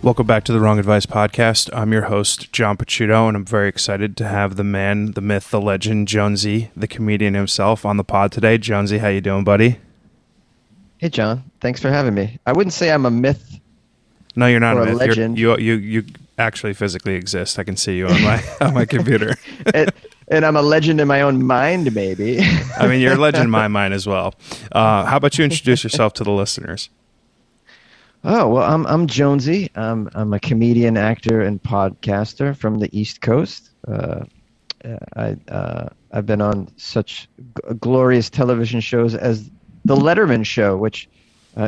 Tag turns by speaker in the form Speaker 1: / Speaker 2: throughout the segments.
Speaker 1: Welcome back to the Wrong Advice Podcast. I'm your host, John Pacciuto, and I'm very excited to have the man, the myth, the legend, Jonesy, the comedian himself, on the pod today. Jonesy, how you doing, buddy?
Speaker 2: Hey, John. Thanks for having me. I wouldn't say I'm a myth.
Speaker 1: No, you're not
Speaker 2: or
Speaker 1: a myth.
Speaker 2: Legend.
Speaker 1: You actually physically exist. I can see you on my computer.
Speaker 2: And I'm a legend in my own mind, maybe.
Speaker 1: I mean, you're a legend in my mind as well. How about you introduce yourself to the listeners?
Speaker 2: Oh, well, I'm Jonesy. I'm a comedian, actor, and podcaster from the East Coast. I've been on such glorious television shows as the Letterman Show, which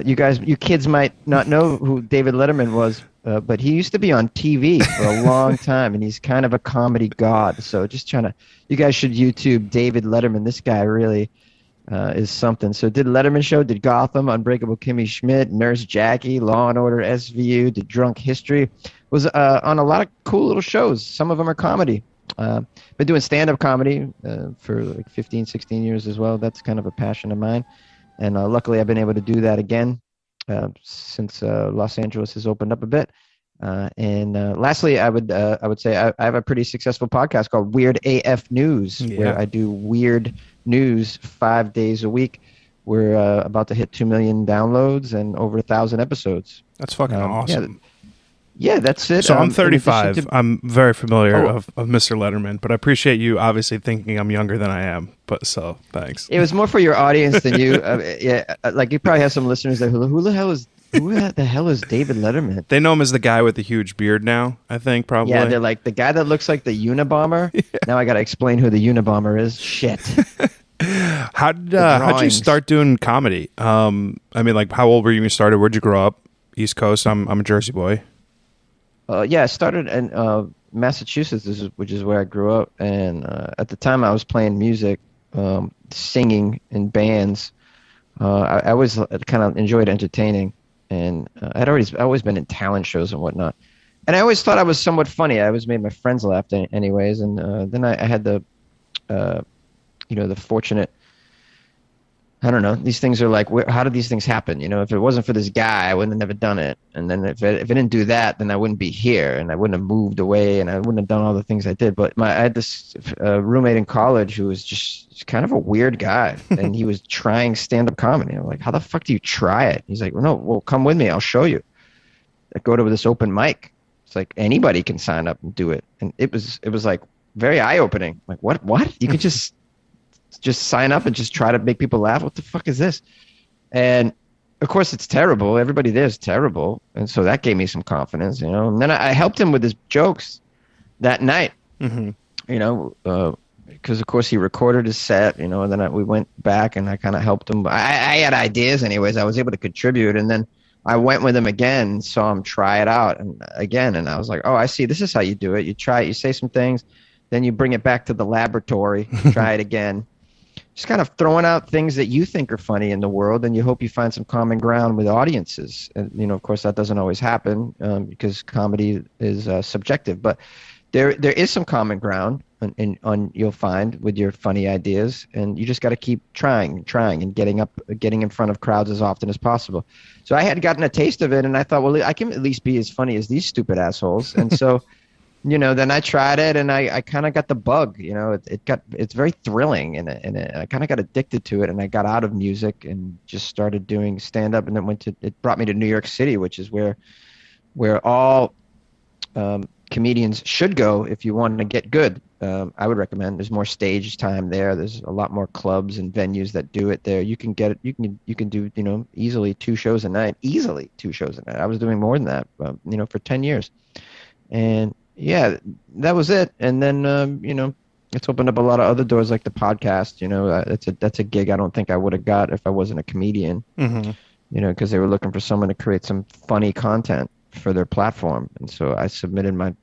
Speaker 2: you kids might not know who David Letterman was, but he used to be on TV for a long time, and he's kind of a comedy god. So you guys should YouTube David Letterman. This guy really is something. So did Letterman Show, did Gotham, Unbreakable Kimmy Schmidt, Nurse Jackie, Law and Order SVU, did Drunk History. Was on a lot of cool little shows. Some of them are comedy. Been doing stand-up comedy for like 15, 16 years as well. That's kind of a passion of mine. And luckily I've been able to do that again since Los Angeles has opened up a bit. And lastly, I would say I have a pretty successful podcast called Weird AF News, where I do weird news 5 days a week. We're about to hit 2 million downloads and over 1,000 episodes.
Speaker 1: That's fucking awesome.
Speaker 2: Yeah, that's it.
Speaker 1: So I'm 35. I'm very familiar of Mr. Letterman, but I appreciate you obviously thinking I'm younger than I am. But so thanks.
Speaker 2: It was more for your audience than you. Like you probably have some listeners that who the hell is David Letterman?
Speaker 1: They know him as the guy with the huge beard now, I think, probably.
Speaker 2: Yeah, they're like, the guy that looks like the Unabomber. Yeah. Now I got to explain who the Unabomber is. Shit.
Speaker 1: How'd you start doing comedy? I mean, like, how old were you when you started? Where'd you grow up? East Coast? I'm a Jersey boy.
Speaker 2: I started in Massachusetts, which is where I grew up. And at the time I was playing music, singing in bands. I always kind of enjoyed entertaining. And I'd always been in talent shows and whatnot. And I always thought I was somewhat funny. I always made my friends laugh anyways. And then I had the fortunate, I don't know, these things are like, how did these things happen? You know, if it wasn't for this guy, I wouldn't have never done it. And then if I didn't do that, then I wouldn't be here and I wouldn't have moved away and I wouldn't have done all the things I did. But I had this roommate in college who was just kind of a weird guy and he was trying stand-up comedy. I'm like, how the fuck do you try it? He's like, well, come with me. I'll show you. I go to this open mic. It's like anybody can sign up and do it. And it was like very eye-opening. Like, what? You could just sign up and just try to make people laugh. What the fuck is this? And of course it's terrible. Everybody there is terrible. And so that gave me some confidence, you know. And then I helped him with his jokes that night, you know, because of course he recorded his set, you know, and then we went back and I kind of helped him. I had ideas anyways. I was able to contribute. And then I went with him again and saw him try it out and I was like, oh, I see. This is how you do it. You try it, you say some things, then you bring it back to the laboratory, try it again. Just kind of throwing out things that you think are funny in the world, and you hope you find some common ground with audiences. And, you know, of course, that doesn't always happen because comedy is subjective. But there is some common ground you'll find with your funny ideas, and you just got to keep trying and getting in front of crowds as often as possible. So I had gotten a taste of it, and I thought, well, I can at least be as funny as these stupid assholes. And so. You know, then I tried it and I kind of got the bug, you know, it's very thrilling and I kind of got addicted to it and I got out of music and just started doing stand up and then it brought me to New York City, which is where all comedians should go if you want to get good. I would recommend there's more stage time there. There's a lot more clubs and venues that do it there. You can do, you know, easily 2 shows a night. I was doing more than that, you know, for 10 years. And yeah, that was it. And then, you know, it's opened up a lot of other doors like the podcast. You know, that's a gig I don't think I would have got if I wasn't a comedian, you know, because they were looking for someone to create some funny content for their platform. And so I submitted my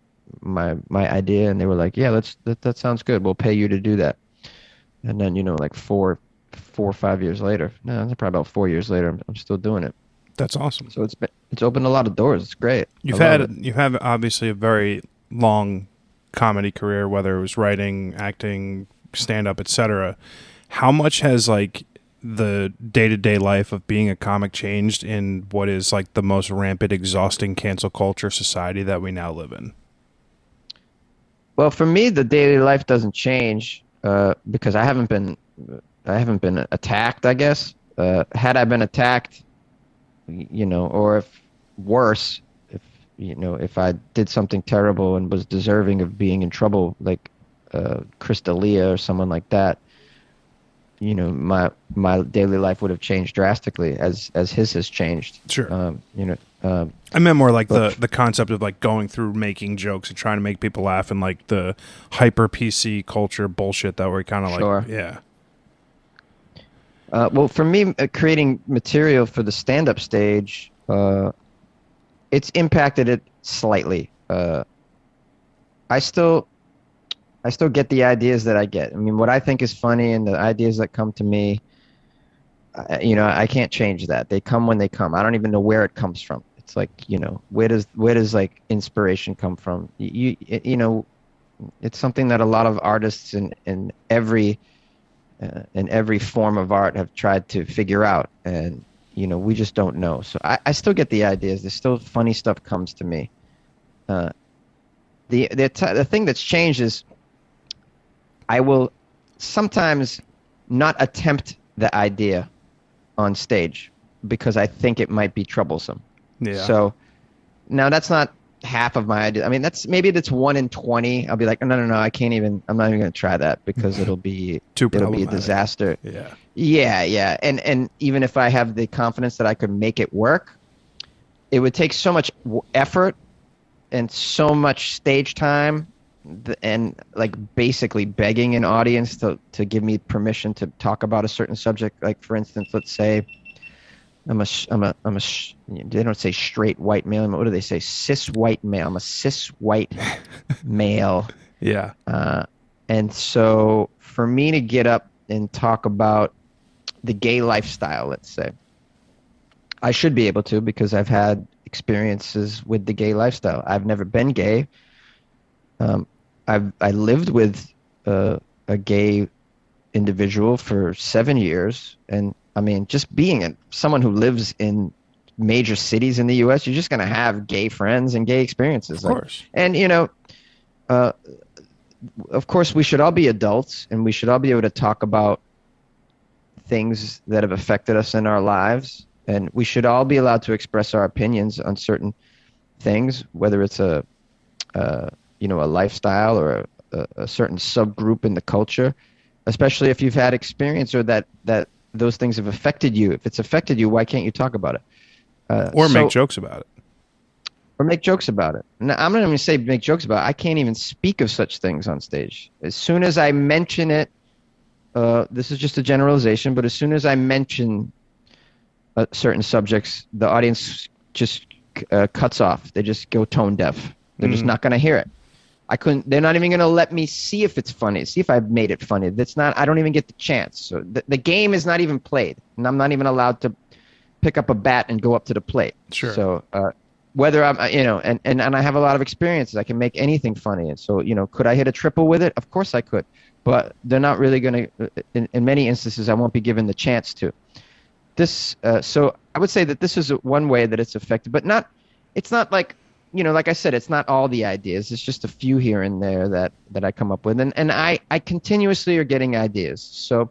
Speaker 2: idea and they were like, yeah, that sounds good. We'll pay you to do that. And then, you know, like 4 or 5 years later, probably about 4 years later, I'm still doing it.
Speaker 1: That's awesome.
Speaker 2: So it's opened a lot of doors. It's great.
Speaker 1: You have obviously a very long comedy career, whether it was writing, acting, stand-up, etc. How much has like the day-to-day life of being a comic changed in what is like the most rampant, exhausting cancel culture society that we now live in?
Speaker 2: Well, for me, the daily life doesn't change because I haven't been attacked, I guess. Had I been attacked, or if worse, if I did something terrible and was deserving of being in trouble, like Chris D'Elia or someone like that, my daily life would have changed drastically as his has changed.
Speaker 1: Sure. I meant more like the concept of like going through making jokes and trying to make people laugh and like the hyper PC culture bullshit that we're kind of
Speaker 2: Sure.
Speaker 1: like, yeah.
Speaker 2: Well, for me, creating material for the stand-up stage, it's impacted it slightly. I still get the ideas that I get. I mean, what I think is funny and the ideas that come to me, I can't change that. They come when they come. I don't even know where it comes from. It's like, where does like inspiration come from? It's something that a lot of artists in every form of art have tried to figure out, and we just don't know. So I still get the ideas. There's still funny stuff comes to me. The thing that's changed is I will sometimes not attempt the idea on stage because I think it might be troublesome.
Speaker 1: Yeah.
Speaker 2: So now that's not half of my idea. I mean, that's 1 in 20. I'll be like, no, I can't even. I'm not even going to try that because it'll be a disaster.
Speaker 1: Yeah.
Speaker 2: Yeah. And even if I have the confidence that I could make it work, it would take so much effort and so much stage time and like basically begging an audience to give me permission to talk about a certain subject. Like, for instance, let's say they don't say straight white male. What do they say? Cis white male. I'm a cis white male.
Speaker 1: Yeah.
Speaker 2: And so for me to get up and talk about the gay lifestyle, let's say, I should be able to because I've had experiences with the gay lifestyle. I've never been gay. I lived with a gay individual for 7 years, and I mean, just being someone who lives in major cities in the U.S., you're just going to have gay friends and gay experiences.
Speaker 1: Of course.
Speaker 2: And, of course, we should all be adults, and we should all be able to talk about things that have affected us in our lives, and we should all be allowed to express our opinions on certain things, whether it's a lifestyle or a certain subgroup in the culture, especially if you've had experience or that those things have affected you. If it's affected you, why can't you talk about it?
Speaker 1: Or make jokes about it.
Speaker 2: Or make jokes about it. Now, I'm not even going to say make jokes about it. I can't even speak of such things on stage. As soon as I mention it, this is just a generalization, but as soon as I mention certain subjects, the audience just cuts off. They just go tone deaf. They're just not going to hear it. They're not even going to let me see if it's funny, see if I've made it funny. I don't even get the chance. So the game is not even played, and I'm not even allowed to pick up a bat and go up to the plate.
Speaker 1: Sure.
Speaker 2: So whether I'm, and I have a lot of experiences. I can make anything funny. And so, could I hit a triple with it? Of course I could. But they're not really going to, in many instances, I won't be given the chance to. So I would say that this is one way that it's affected, but it's not like, like I said, it's not all the ideas. It's just a few here and there that I come up with. And I continuously are getting ideas. So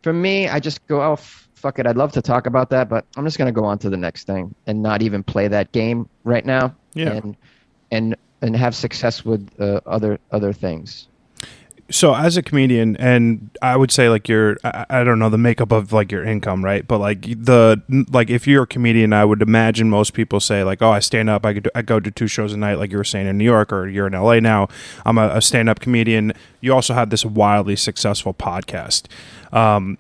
Speaker 2: for me, I just go, oh, fuck it. I'd love to talk about that, but I'm just going to go on to the next thing and not even play that game right now.
Speaker 1: Yeah.
Speaker 2: And have success with other things.
Speaker 1: So as a comedian, and I would say like I don't know the makeup of like your income, right? But like if you're a comedian, I would imagine most people say like, oh, I stand up, I go to 2 shows a night, like you were saying in New York, or you're in LA now. I'm a stand-up comedian. You also have this wildly successful podcast.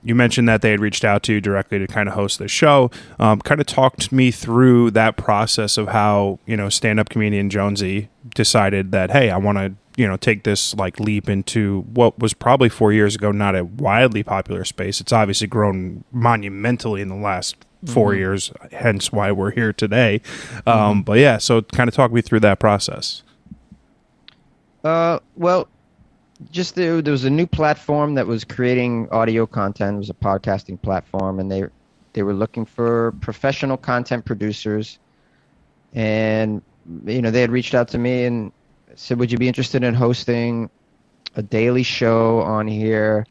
Speaker 1: You mentioned that they had reached out to you directly to kind of host the show. Kind of talked me through that process of how, stand-up comedian Jonesy decided that, hey, I want to, take this like leap into what was probably 4 years ago not a widely popular space. It's obviously grown monumentally in the last 4 years, hence why we're here today. But yeah, so kind of talk me through that process.
Speaker 2: Well, just there was a new platform that was creating audio content. It was a podcasting platform, and they were looking for professional content producers. And they had reached out to me and said, "Would you be interested in hosting a daily show on here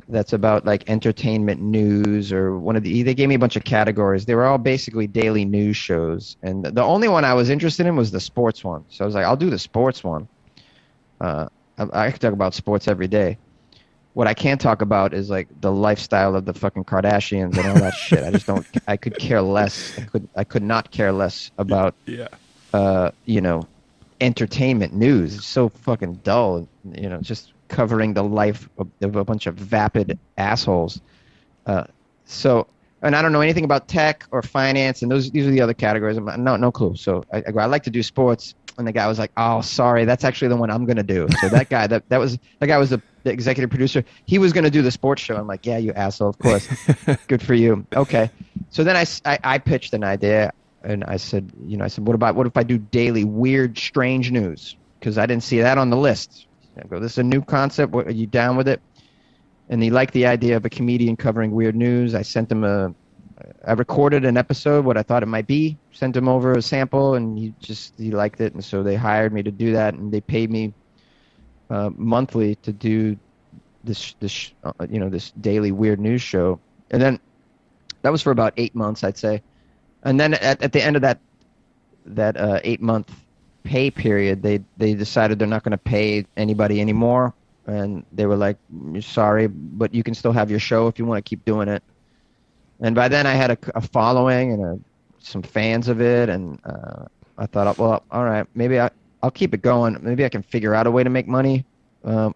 Speaker 2: that's about like entertainment news or they gave me a bunch of categories. They were all basically daily news shows. And the only one I was interested in was the sports one. So I was like, I'll do the sports one. I could talk about sports every day. What I can't talk about is like the lifestyle of the fucking Kardashians and all that shit. I could care less. I could not care less about, entertainment news. It's so fucking dull, just covering the life of a bunch of vapid assholes. And I don't know anything about tech or finance, and these are the other categories. I'm like, no clue. So I go, I like to do sports, and the guy was like, "Oh, sorry, that's actually the one I'm gonna do." So that guy, that guy was the executive producer. He was gonna do the sports show. I'm like, "Yeah, you asshole, of course. Good for you." Okay. So then I pitched an idea, and I said, what if I do daily weird, strange news? Because I didn't see that on the list. I go, this is a new concept. Are you down with it? And he liked the idea of a comedian covering weird news. I sent him I recorded an episode, what I thought it might be, sent him over a sample, and he liked it. And so they hired me to do that, and they paid me monthly to do this daily weird news show. And then that was for about 8 months, I'd say. And then at the end of that 8-month pay period, they decided they're not going to pay anybody anymore, and they were like, sorry, but you can still have your show if you want to keep doing it. And by then I had a following and some fans of it, and I thought, well, all right, maybe I'll keep it going. Maybe I can figure out a way to make money. And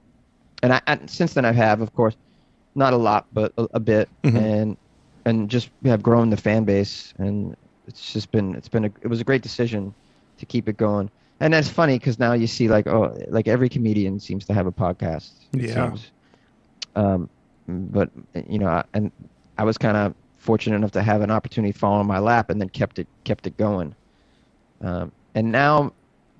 Speaker 2: since then I have, of course, not a lot, but a bit, mm-hmm. and just have grown the fan base, and it was a great decision to keep it going. And that's funny because now you see like every comedian seems to have a podcast.
Speaker 1: Yeah.
Speaker 2: But and I was kind of fortunate enough to have an opportunity fall in my lap, and then kept it going. And now,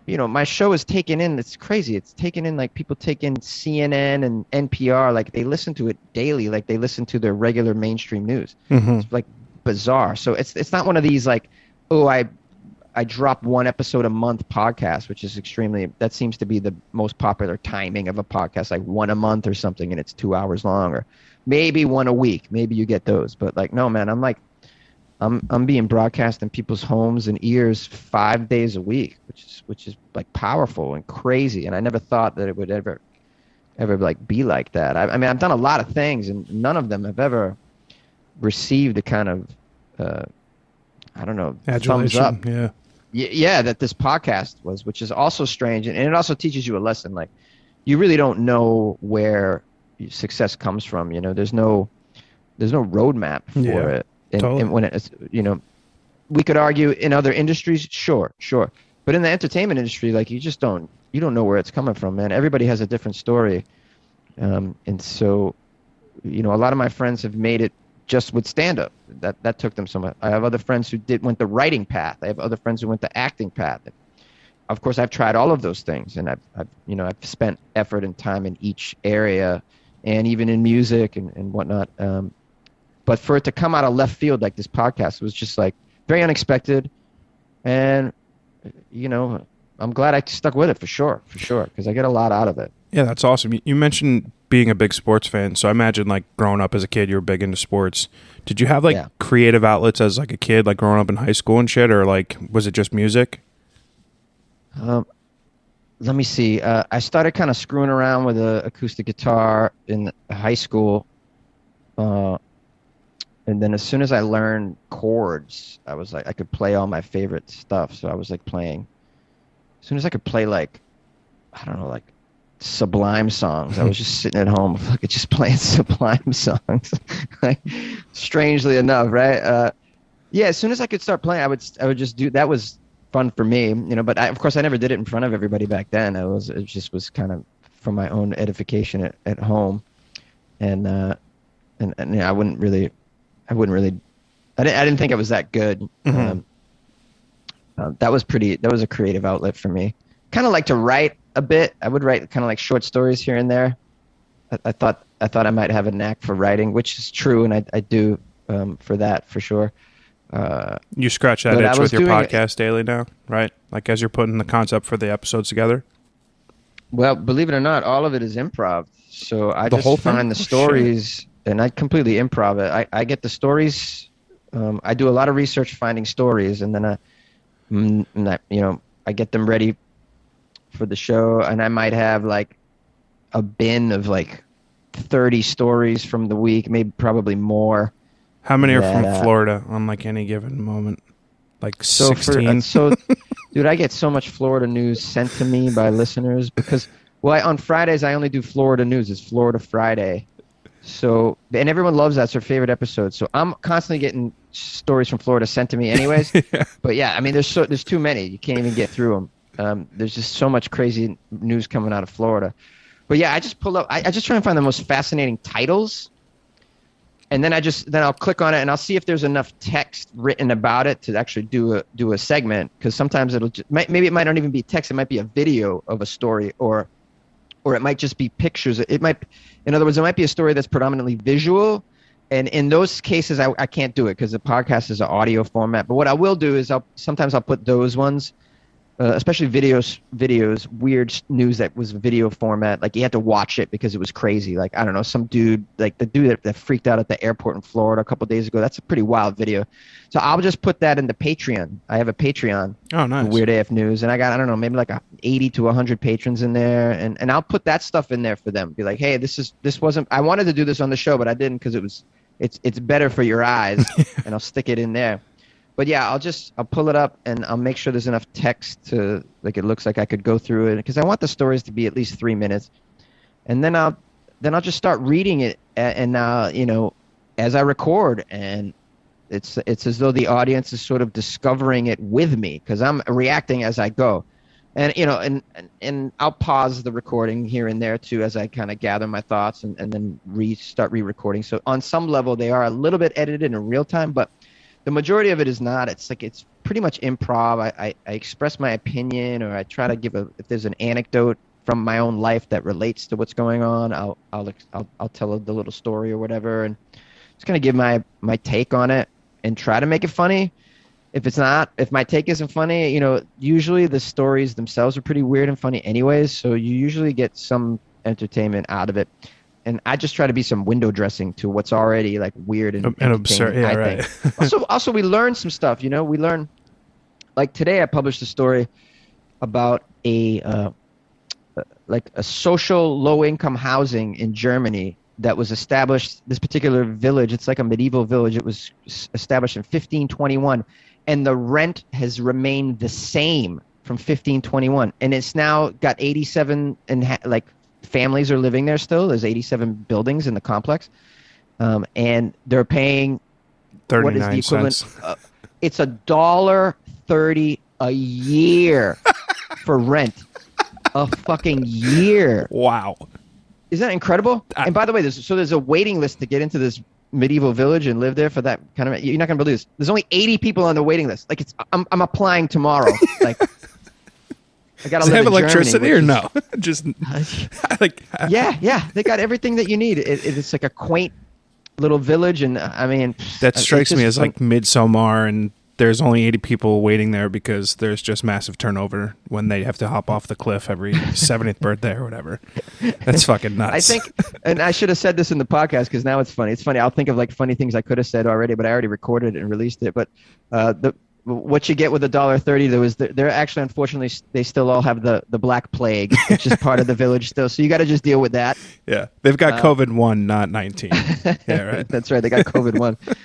Speaker 2: my show is taken in. It's crazy. It's taken in like people take in CNN and NPR, like they listen to it daily, like they listen to their regular mainstream news. Mm-hmm. It's like bizarre. So it's not one of these like, oh, I drop one episode a month podcast, which is that seems to be the most popular timing of a podcast, like one a month or something, and it's 2 hours long, or maybe one a week. Maybe you get those, but like, no, man, I'm being broadcast in people's homes and ears 5 days a week, which is like powerful and crazy. And I never thought that it would ever like be like that. I mean, I've done a lot of things, and none of them have ever received the kind of, I don't know, thumbs up. Yeah, that this podcast was, which is also strange. And it also teaches you a lesson. Like, you really don't know where success comes from. There's no roadmap for it. And when it's, we could argue in other industries, sure. But in the entertainment industry, like, you don't know where it's coming from, man. Everybody has a different story. And so, a lot of my friends have made it just with stand-up. That took them so much. I have other friends who went the writing path. I have other friends who went the acting path. Of course, I've tried all of those things, and I've spent effort and time in each area, and even in music and whatnot. But for it to come out of left field like this podcast was just like very unexpected, and I'm glad I stuck with it for sure, because I get a lot out of it.
Speaker 1: Yeah, that's awesome. You mentioned being a big sports fan, so I imagine like growing up as a kid, you were big into sports. Did you have like creative outlets as like a kid, like growing up in high school and shit, or like was it just music?
Speaker 2: Let me see. I started kind of screwing around with an acoustic guitar in high school, and then as soon as I learned chords, I was like, I could play all my favorite stuff. So I was like playing. As soon as I could play like, I don't know, like Sublime songs, I was just sitting at home, fucking just playing Sublime songs. Like, strangely enough, right? Yeah. As soon as I could start playing, I would just do. That was fun for me, But of course, I never did it in front of everybody back then. It just was kind of for my own edification at home, and I wouldn't really. I didn't think I was that good. Mm-hmm. That was a creative outlet for me. Kind of like to write a bit. I would write kind of like short stories here and there. I thought I might have a knack for writing, which is true, and I do for that for sure.
Speaker 1: You scratch that itch with your podcast daily now, right? Like as you're putting the concept for the episodes together.
Speaker 2: Well, believe it or not, all of it is improv. So I
Speaker 1: The
Speaker 2: just
Speaker 1: whole
Speaker 2: find
Speaker 1: thing?
Speaker 2: the
Speaker 1: Oh,
Speaker 2: stories, and I completely improv it. I get the stories. I do a lot of research finding stories, and then I get them ready for the show, and I might have like a bin of like 30 stories from the week, maybe probably more.
Speaker 1: How many are from Florida on like any given moment? Like 16?
Speaker 2: Dude, I get so much Florida news sent to me by listeners because, well, on Fridays I only do Florida news. It's Florida Friday. So, and everyone loves that. It's their favorite episode. So I'm constantly getting stories from Florida sent to me anyways.
Speaker 1: Yeah.
Speaker 2: But yeah, I mean, there's too many. You can't even get through them. There's just so much crazy news coming out of Florida. But yeah, I just pull up. I just try and find the most fascinating titles, and then I'll click on it and I'll see if there's enough text written about it to actually do a segment. Because sometimes maybe it might not even be text. It might be a video of a story, or it might just be pictures. In other words, it might be a story that's predominantly visual. And in those cases, I can't do it because the podcast is an audio format. But what I will do is sometimes I'll put those ones. Especially videos, weird news that was video format. Like you had to watch it because it was crazy. Like, I don't know, some dude, like the dude that freaked out at the airport in Florida a couple of days ago. That's a pretty wild video. So I'll just put that in the Patreon. I have a Patreon.
Speaker 1: Oh, nice.
Speaker 2: Weird AF News. And I got, I don't know, maybe like 80 to 100 patrons in there. And I'll put that stuff in there for them. Be like, hey, this wasn't, I wanted to do this on the show, but I didn't because it's better for your eyes. And I'll stick it in there. But yeah, I'll pull it up and I'll make sure there's enough text to like it looks like I could go through it because I want the stories to be at least 3 minutes, and then I'll just start reading it and as I record, and it's as though the audience is sort of discovering it with me because I'm reacting as I go, and and I'll pause the recording here and there too as I kind of gather my thoughts and then start re-recording. So on some level they are a little bit edited in real time, but the majority of it is not. It's pretty much improv. I express my opinion, or I try to give if there's an anecdote from my own life that relates to what's going on, I'll tell the little story or whatever, and just kind of give my take on it and try to make it funny. If my take isn't funny, usually the stories themselves are pretty weird and funny anyways, so you usually get some entertainment out of it. And I just try to be some window dressing to what's already like weird and
Speaker 1: absurd. Yeah, right.
Speaker 2: also, we learn some stuff. We learn. Like today, I published a story about a social low-income housing in Germany that was established. This particular village, it's like a medieval village. It was established in 1521, and the rent has remained the same from 1521, and it's now got 87 families are living there still. There's 87 buildings in the complex, and they're paying
Speaker 1: 39
Speaker 2: what is the equivalent?
Speaker 1: cents.
Speaker 2: It's $1.30 a year for rent. A fucking year.
Speaker 1: Wow.
Speaker 2: Isn't that incredible? And by the way, there's a waiting list to get into this medieval village and live there for that kind of. You're not gonna believe this. There's only 80 people on the waiting list. Like I'm applying tomorrow. Like. I gotta
Speaker 1: Does it have electricity or
Speaker 2: Germany,
Speaker 1: no? Just
Speaker 2: yeah, they got everything that you need. It's like a quaint little village, and I mean
Speaker 1: that strikes me as like Midsommar, and there's only 80 people waiting there because there's just massive turnover when they have to hop off the cliff every 70th birthday or whatever. That's fucking nuts.
Speaker 2: I think, and I should have said this in the podcast because now it's funny. It's funny. I'll think of like funny things I could have said already, but I already recorded it and released it. But what you get with $1.30, they're actually, unfortunately, they still all have the Black Plague, which is part of the village still. So you got to just deal with that.
Speaker 1: Yeah, they've got COVID-1, not 19. Yeah, right.
Speaker 2: That's right. They got COVID-1.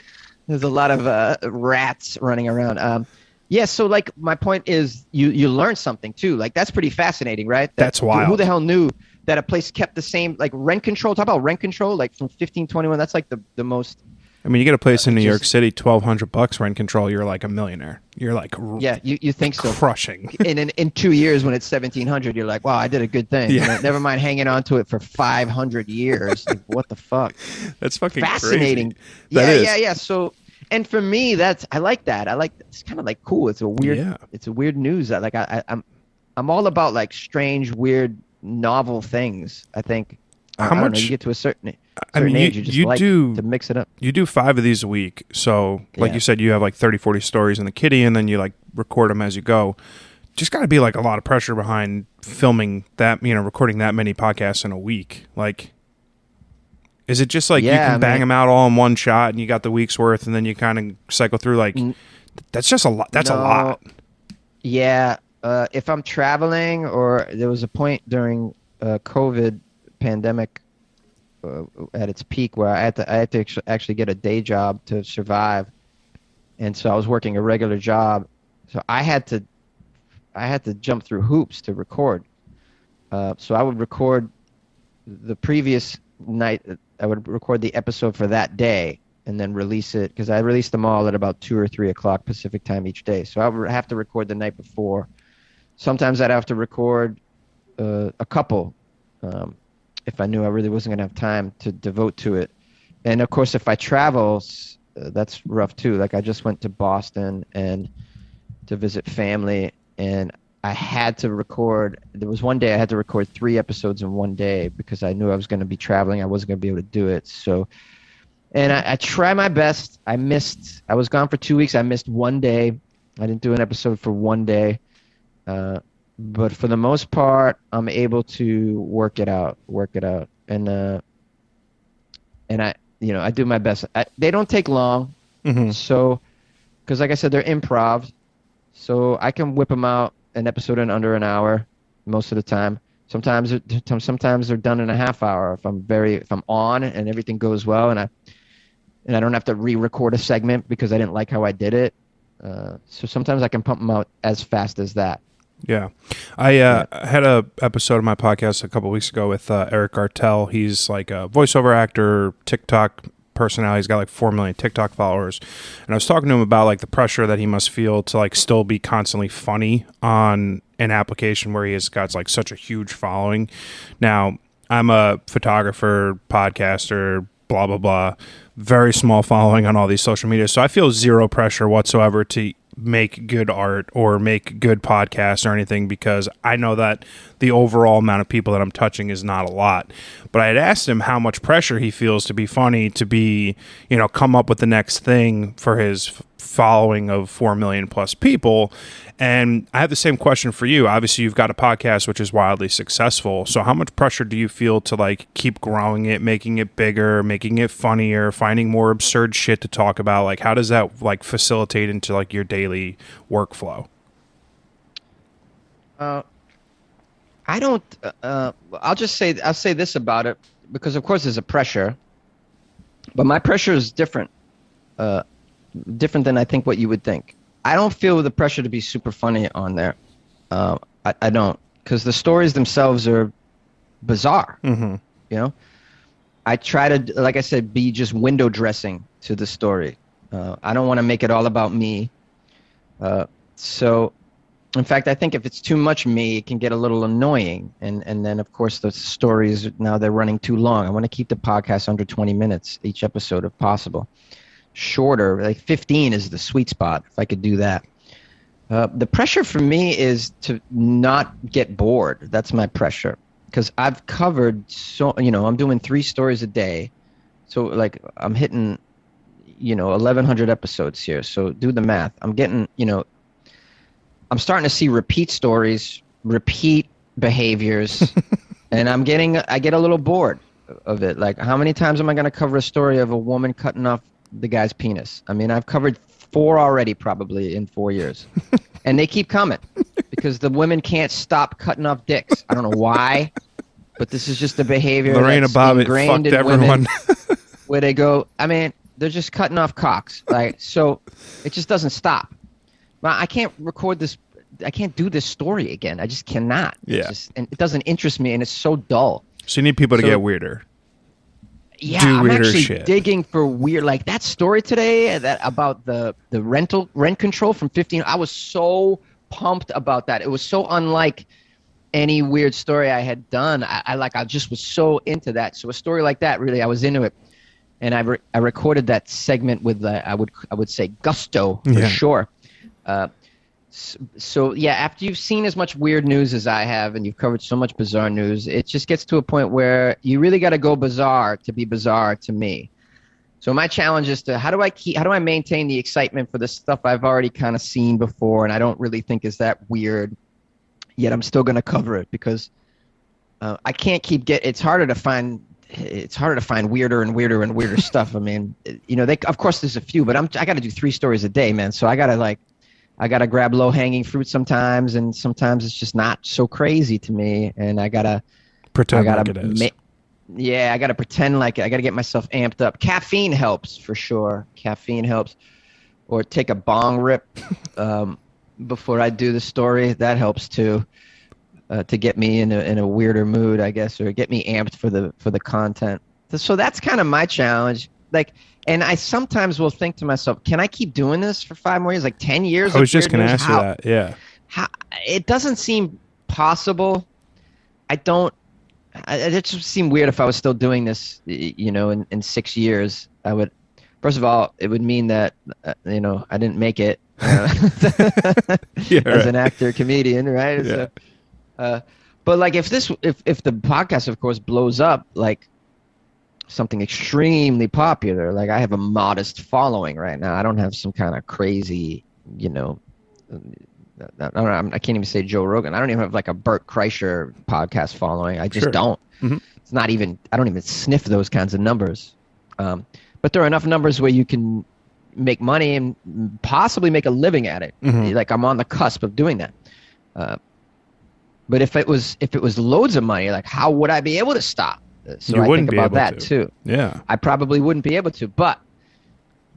Speaker 2: There's a lot of rats running around. Yeah, so like my point is you learn something too. Like that's pretty fascinating, right?
Speaker 1: That's wild.
Speaker 2: Who the hell knew that a place kept the same, like rent control? Talk about rent control, like from 1521. That's like the most.
Speaker 1: I mean, you get a place in New York City, $1,200 rent control. You're like a millionaire. You're like
Speaker 2: you think so?
Speaker 1: Crushing.
Speaker 2: In 2 years, when it's 1,700, you're like, wow, I did a good thing.
Speaker 1: Yeah.
Speaker 2: Never mind hanging on to it for 500 years. Like, what the fuck?
Speaker 1: That's fucking
Speaker 2: fascinating.
Speaker 1: Crazy.
Speaker 2: Yeah. So, and for me, I like that. It's kind of like cool. It's a weird news. Like I'm all about like strange, weird, novel things. I think.
Speaker 1: How
Speaker 2: I don't know,
Speaker 1: much?
Speaker 2: you get to a certain
Speaker 1: I mean,
Speaker 2: age, you just like to mix it up.
Speaker 1: You do 5 of these a week. So, like
Speaker 2: Yeah.
Speaker 1: you said, you have like 30, 40 stories in the kitty, and then you like record them as you go. Just got to be like a lot of pressure behind filming that, recording that many podcasts in a week. Like, is it just like you can bang them out all in one shot and you got the week's worth, and then you kind of cycle through? Like, that's just a lot. That's a lot.
Speaker 2: Yeah. If I'm traveling, or there was a point during COVID pandemic at its peak where I had to actually get a day job to survive, and so I was working a regular job, so I had to jump through hoops to record. So I would record the previous night. I would record the episode for that day and then release it, because I released them all at about 2 or 3 o'clock Pacific time each day. So I would have to record the night before. Sometimes I'd have to record a couple if I knew I really wasn't going to have time to devote to it. And of course, if I travel, that's rough too. Like, I just went to Boston and to visit family, and I had to record. There was one day I had to record 3 episodes in one day because I knew I was going to be traveling. I wasn't going to be able to do it. So, and I try my best. I was gone for 2 weeks. I missed one day. I didn't do an episode for one day. But for the most part, I'm able to work it out. And I do my best. They don't take long.
Speaker 1: Mm-hmm.
Speaker 2: So, because like I said, they're improv. So I can whip them out an episode in under an hour most of the time. Sometimes they're done in a half hour if I'm on and everything goes well, and I don't have to re-record a segment because I didn't like how I did it. So sometimes I can pump them out as fast as that.
Speaker 1: Yeah. I had a episode of my podcast a couple weeks ago with Eric Gartell. He's like a voiceover actor, TikTok personality. He's got like 4 million TikTok followers. And I was talking to him about like the pressure that he must feel to like still be constantly funny on an application where he has got like such a huge following. Now, I'm a photographer, podcaster, blah, blah, blah. Very small following on all these social media. So I feel zero pressure whatsoever to make good art or make good podcasts or anything, because I know that the overall amount of people that I'm touching is not a lot. But I had asked him how much pressure he feels to be funny, to be, come up with the next thing for his following of 4 million plus people. And I have the same question for you. Obviously, you've got a podcast which is wildly successful. So how much pressure do you feel to like keep growing it, making it bigger, making it funnier, finding more absurd shit to talk about? Like, how does that like facilitate into like your daily workflow?
Speaker 2: I don't. I'll say this about it, because of course there's a pressure, but my pressure is different. Different than I think what you would think. I don't feel the pressure to be super funny on there. I don't, because the stories themselves are bizarre.
Speaker 1: Mm-hmm.
Speaker 2: I try to, like I said, be just window dressing to the story. I don't want to make it all about me. So, in fact, I think if it's too much me, it can get a little annoying. And then, of course, the stories, now they're running too long. I want to keep the podcast under 20 minutes each episode if possible. Shorter, like 15 is the sweet spot if I could do that. The pressure for me is to not get bored. That's my pressure, because I've covered I'm doing 3 stories a day, so like I'm hitting 1,100 episodes here. So do the math. I'm getting I'm starting to see repeat stories, repeat behaviors, and I get a little bored of it. Like, how many times am I going to cover a story of a woman cutting off the guy's penis? I mean, I've covered 4 already, probably in 4 years, and they keep coming because the women can't stop cutting off dicks. I don't know why, but this is just the behavior
Speaker 1: Lorena
Speaker 2: that's
Speaker 1: Bobbitt
Speaker 2: ingrained
Speaker 1: fucked
Speaker 2: in
Speaker 1: everyone.
Speaker 2: women, where they go, I mean, they're just cutting off cocks. Like, so it just doesn't stop. Well, I can't record this. I can't do this story again. I just cannot.
Speaker 1: Yeah.
Speaker 2: And it doesn't interest me, and it's so dull.
Speaker 1: So you need people to get weirder.
Speaker 2: Yeah,
Speaker 1: do
Speaker 2: I'm
Speaker 1: weirder
Speaker 2: actually
Speaker 1: shit.
Speaker 2: digging for weird, like that story today about the rent control from 15. I was so pumped about that. It was so unlike any weird story I had done. I just was so into that. So a story like that, really, I was into it, and I recorded that segment with I would say gusto for sure. So yeah, after you've seen as much weird news as I have, and you've covered so much bizarre news, it just gets to a point where you really got to go bizarre to be bizarre to me. So my challenge is how do I maintain the excitement for the stuff I've already kind of seen before, and I don't really think is that weird, yet I'm still going to cover it because I can't it's harder to find weirder and weirder and weirder stuff. I mean, of course there's a few, but I got to do 3 stories a day, man. So I got to grab low hanging fruit sometimes, and sometimes it's just not so crazy to me, and I got to
Speaker 1: pretend like it is.
Speaker 2: Yeah, I got to pretend like it. I got to get myself amped up. Caffeine helps for sure. Caffeine helps. Or take a bong rip before I do the story. That helps too, to get me in a weirder mood, I guess, or get me amped for the content. So that's kind of my challenge. Like, and I sometimes will think to myself, can I keep doing this for 5 more years? Like 10 years?
Speaker 1: I was just going to ask you that. Yeah.
Speaker 2: It doesn't seem possible. It just seemed weird if I was still doing this, in 6 years. First of all, it would mean that, I didn't make it as an actor, comedian, right?
Speaker 1: Yeah.
Speaker 2: So, but like if the podcast, of course, blows up, like something extremely popular, like I have a modest following right now. I don't have some kind of crazy, I can't even say Joe Rogan. I don't even have like a Bert Kreischer podcast following. I just don't.
Speaker 1: Mm-hmm.
Speaker 2: It's not even, I don't even sniff those kinds of numbers. But there are enough numbers where you can make money and possibly make a living at it.
Speaker 1: Mm-hmm.
Speaker 2: Like I'm on the cusp of doing that. But if it was loads of money, like how would I be able to stop? So
Speaker 1: you
Speaker 2: I
Speaker 1: wouldn't
Speaker 2: think about that too.
Speaker 1: Yeah.
Speaker 2: I probably wouldn't be able to. But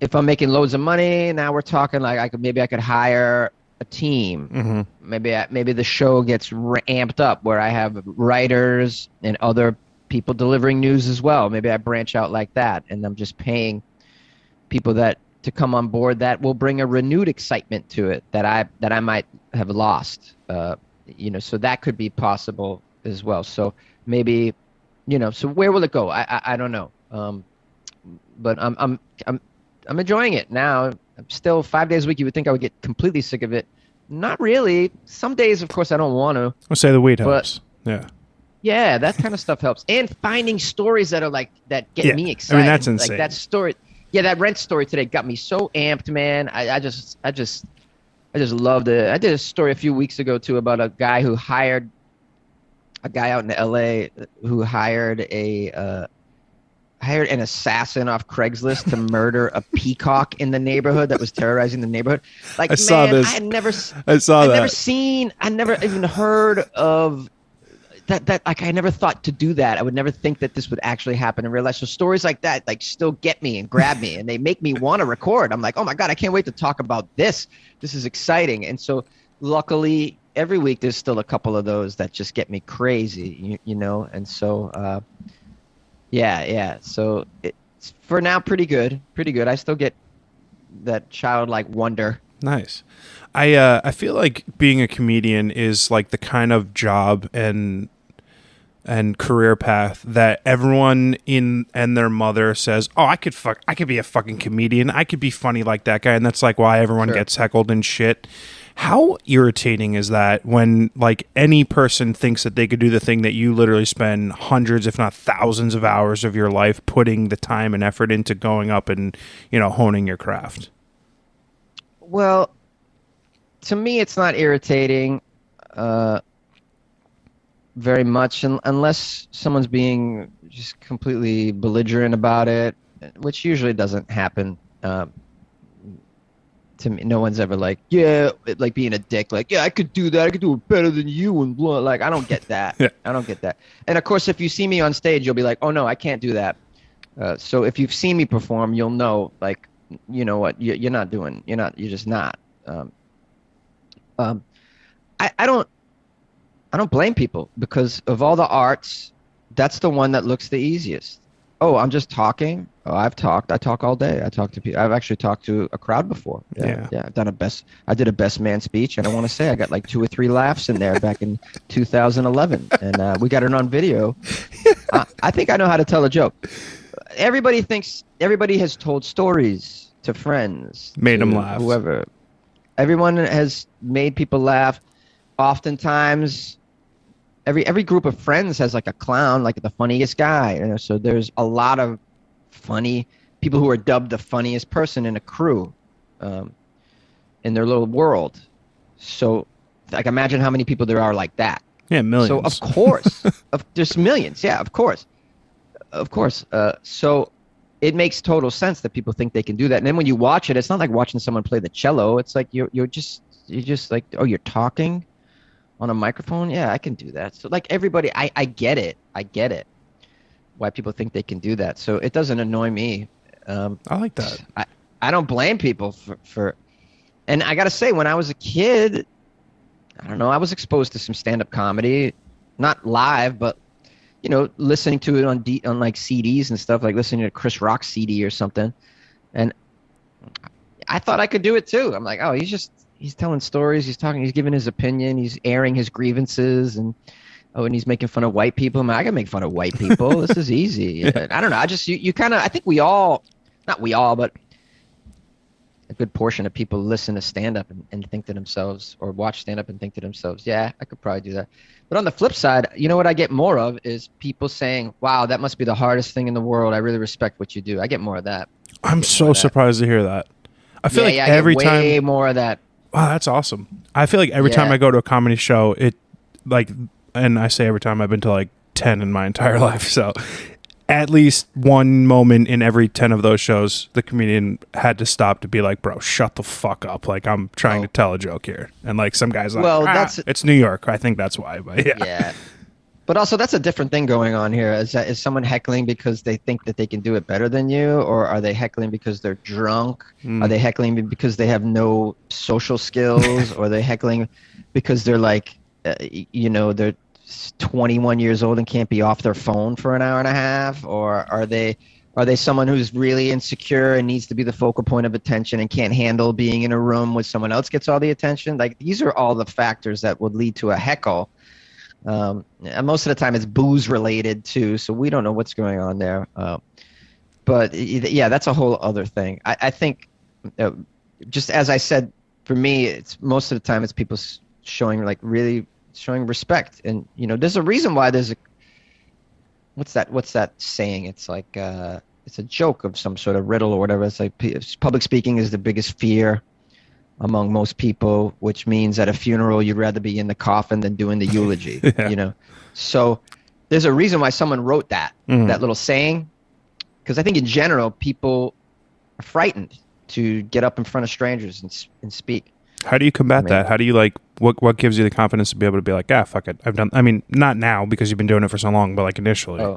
Speaker 2: if I'm making loads of money, now we're talking like I could hire a team.
Speaker 1: Mm-hmm.
Speaker 2: Maybe the show gets amped up where I have writers and other people delivering news as well. Maybe I branch out like that, and I'm just paying people to come on board that will bring a renewed excitement to it that I might have lost. So that could be possible as well. So maybe, so where will it go? I don't know. But I'm enjoying it now. I'm still 5 days a week. You would think I would get completely sick of it. Not really. Some days, of course, I don't want to.
Speaker 1: I'll say the weed helps. Yeah.
Speaker 2: Yeah, that kind of stuff helps. And finding stories that are that get me excited.
Speaker 1: I mean, that's insane.
Speaker 2: Like that story. Yeah, that Rent story today got me so amped, man. I just loved it. I did a story a few weeks ago too about a guy out in LA who hired an assassin off Craigslist to murder a peacock in the neighborhood that was terrorizing the neighborhood. Like,
Speaker 1: I saw this.
Speaker 2: I never even heard of that. Like, I never thought to do that. I would never think that this would actually happen in real life. So stories like that, like, still get me and grab me, and they make me want to record. I'm like, oh my God, I can't wait to talk about this. This is exciting. And so luckily every week there's still a couple of those that just get me crazy, And so, yeah. So it's for now pretty good. I still get that childlike wonder.
Speaker 1: Nice. I feel like being a comedian is like the kind of job and career path that everyone and their mother says, "Oh, I could be a fucking comedian. I could be funny like that guy." And that's like why everyone gets heckled and shit. How irritating is that when like any person thinks that they could do the thing that you literally spend hundreds, if not thousands of hours of your life putting the time and effort into going up and, honing your craft?
Speaker 2: Well, to me, it's not irritating very much unless someone's being just completely belligerent about it, which usually doesn't happen. To me, no one's ever like, like being a dick, like, I could do that. I could do it better than you and blah. Like, I don't get that.
Speaker 1: Yeah.
Speaker 2: I don't get that. And of course, if you see me on stage, you'll be like, oh no, I can't do that. So if you've seen me perform, you'll know, like, you know what, you're just not. I don't blame people because of all the arts, that's the one that looks the easiest. Oh, I'm just talking. Oh, I talk all day. I talk to people. I've actually talked to a crowd before. Yeah. I did a best man speech, and I want to say I got like 2 or 3 laughs in there back in 2011, and we got it on video. I think I know how to tell a joke. Everybody has told stories to friends,
Speaker 1: made them laugh.
Speaker 2: Whoever, Everyone has made people laugh. Oftentimes, every group of friends has like a clown, like the funniest guy. So there's a lot of funny people who are dubbed the funniest person in a crew, in their little world. So, like, imagine how many people there are like that.
Speaker 1: Yeah, millions.
Speaker 2: So of course, there's millions. Yeah, of course. So it makes total sense that people think they can do that. And then when you watch it, it's not like watching someone play the cello. It's like you're just like, oh, you're talking on a microphone. Yeah, I can do that. So like everybody, I get it. I get it. Why people think they can do that. So it doesn't annoy me.
Speaker 1: I like that.
Speaker 2: I don't blame people for. And I got to say, when I was a kid, I don't know, I was exposed to some stand-up comedy, not live, but listening to it on like CDs and stuff, like listening to Chris Rock's CD or something. And I thought I could do it too. I'm like, oh, he's telling stories, he's talking, he's giving his opinion, he's airing his grievances, and he's making fun of white people. I can make fun of white people. This is easy. But I don't know. You kind of, I think we all, not we all, but a good portion of people listen to stand-up and think to themselves, or watch stand-up and think to themselves, yeah, I could probably do that. But on the flip side, you know what I get more of is people saying, wow, that must be the hardest thing in the world. I really respect what you do. I get more of that.
Speaker 1: I'm so surprised to hear that. I feel like every time.
Speaker 2: Way more of that.
Speaker 1: Wow, that's awesome. I feel like every time I go to a comedy show, and I say every time, I've been to like 10 in my entire life. So at least one moment in every 10 of those shows, the comedian had to stop to be like, bro, shut the fuck up. Like, I'm trying to tell a joke here. And like some guys like, it's New York. I think that's why. But yeah.
Speaker 2: But also, that's a different thing going on here. Is someone heckling because they think that they can do it better than you? Or are they heckling because they're drunk? Are they heckling because they have no social skills? Or are they heckling because they're like, they're 21 years old and can't be off their phone for an hour and a half? Or are they someone who's really insecure and needs to be the focal point of attention and can't handle being in a room with someone else gets all the attention? Like, these are all the factors that would lead to a heckle. And most of the time it's booze related too, so we don't know what's going on there. But yeah, that's a whole other thing. I think, just as I said, for me, it's most of the time it's people showing respect. And there's a reason why there's what's that saying? It's like it's a joke of some sort of riddle or whatever. It's like public speaking is the biggest fear among most people, which means at a funeral you'd rather be in the coffin than doing the eulogy. So there's a reason why someone wrote that little saying, because I think in general people are frightened to get up in front of strangers and speak.
Speaker 1: How do you combat that? How do you what gives you the confidence to be able to be like, fuck it, I've done, I mean, not now because you've been doing it for so long, but like initially.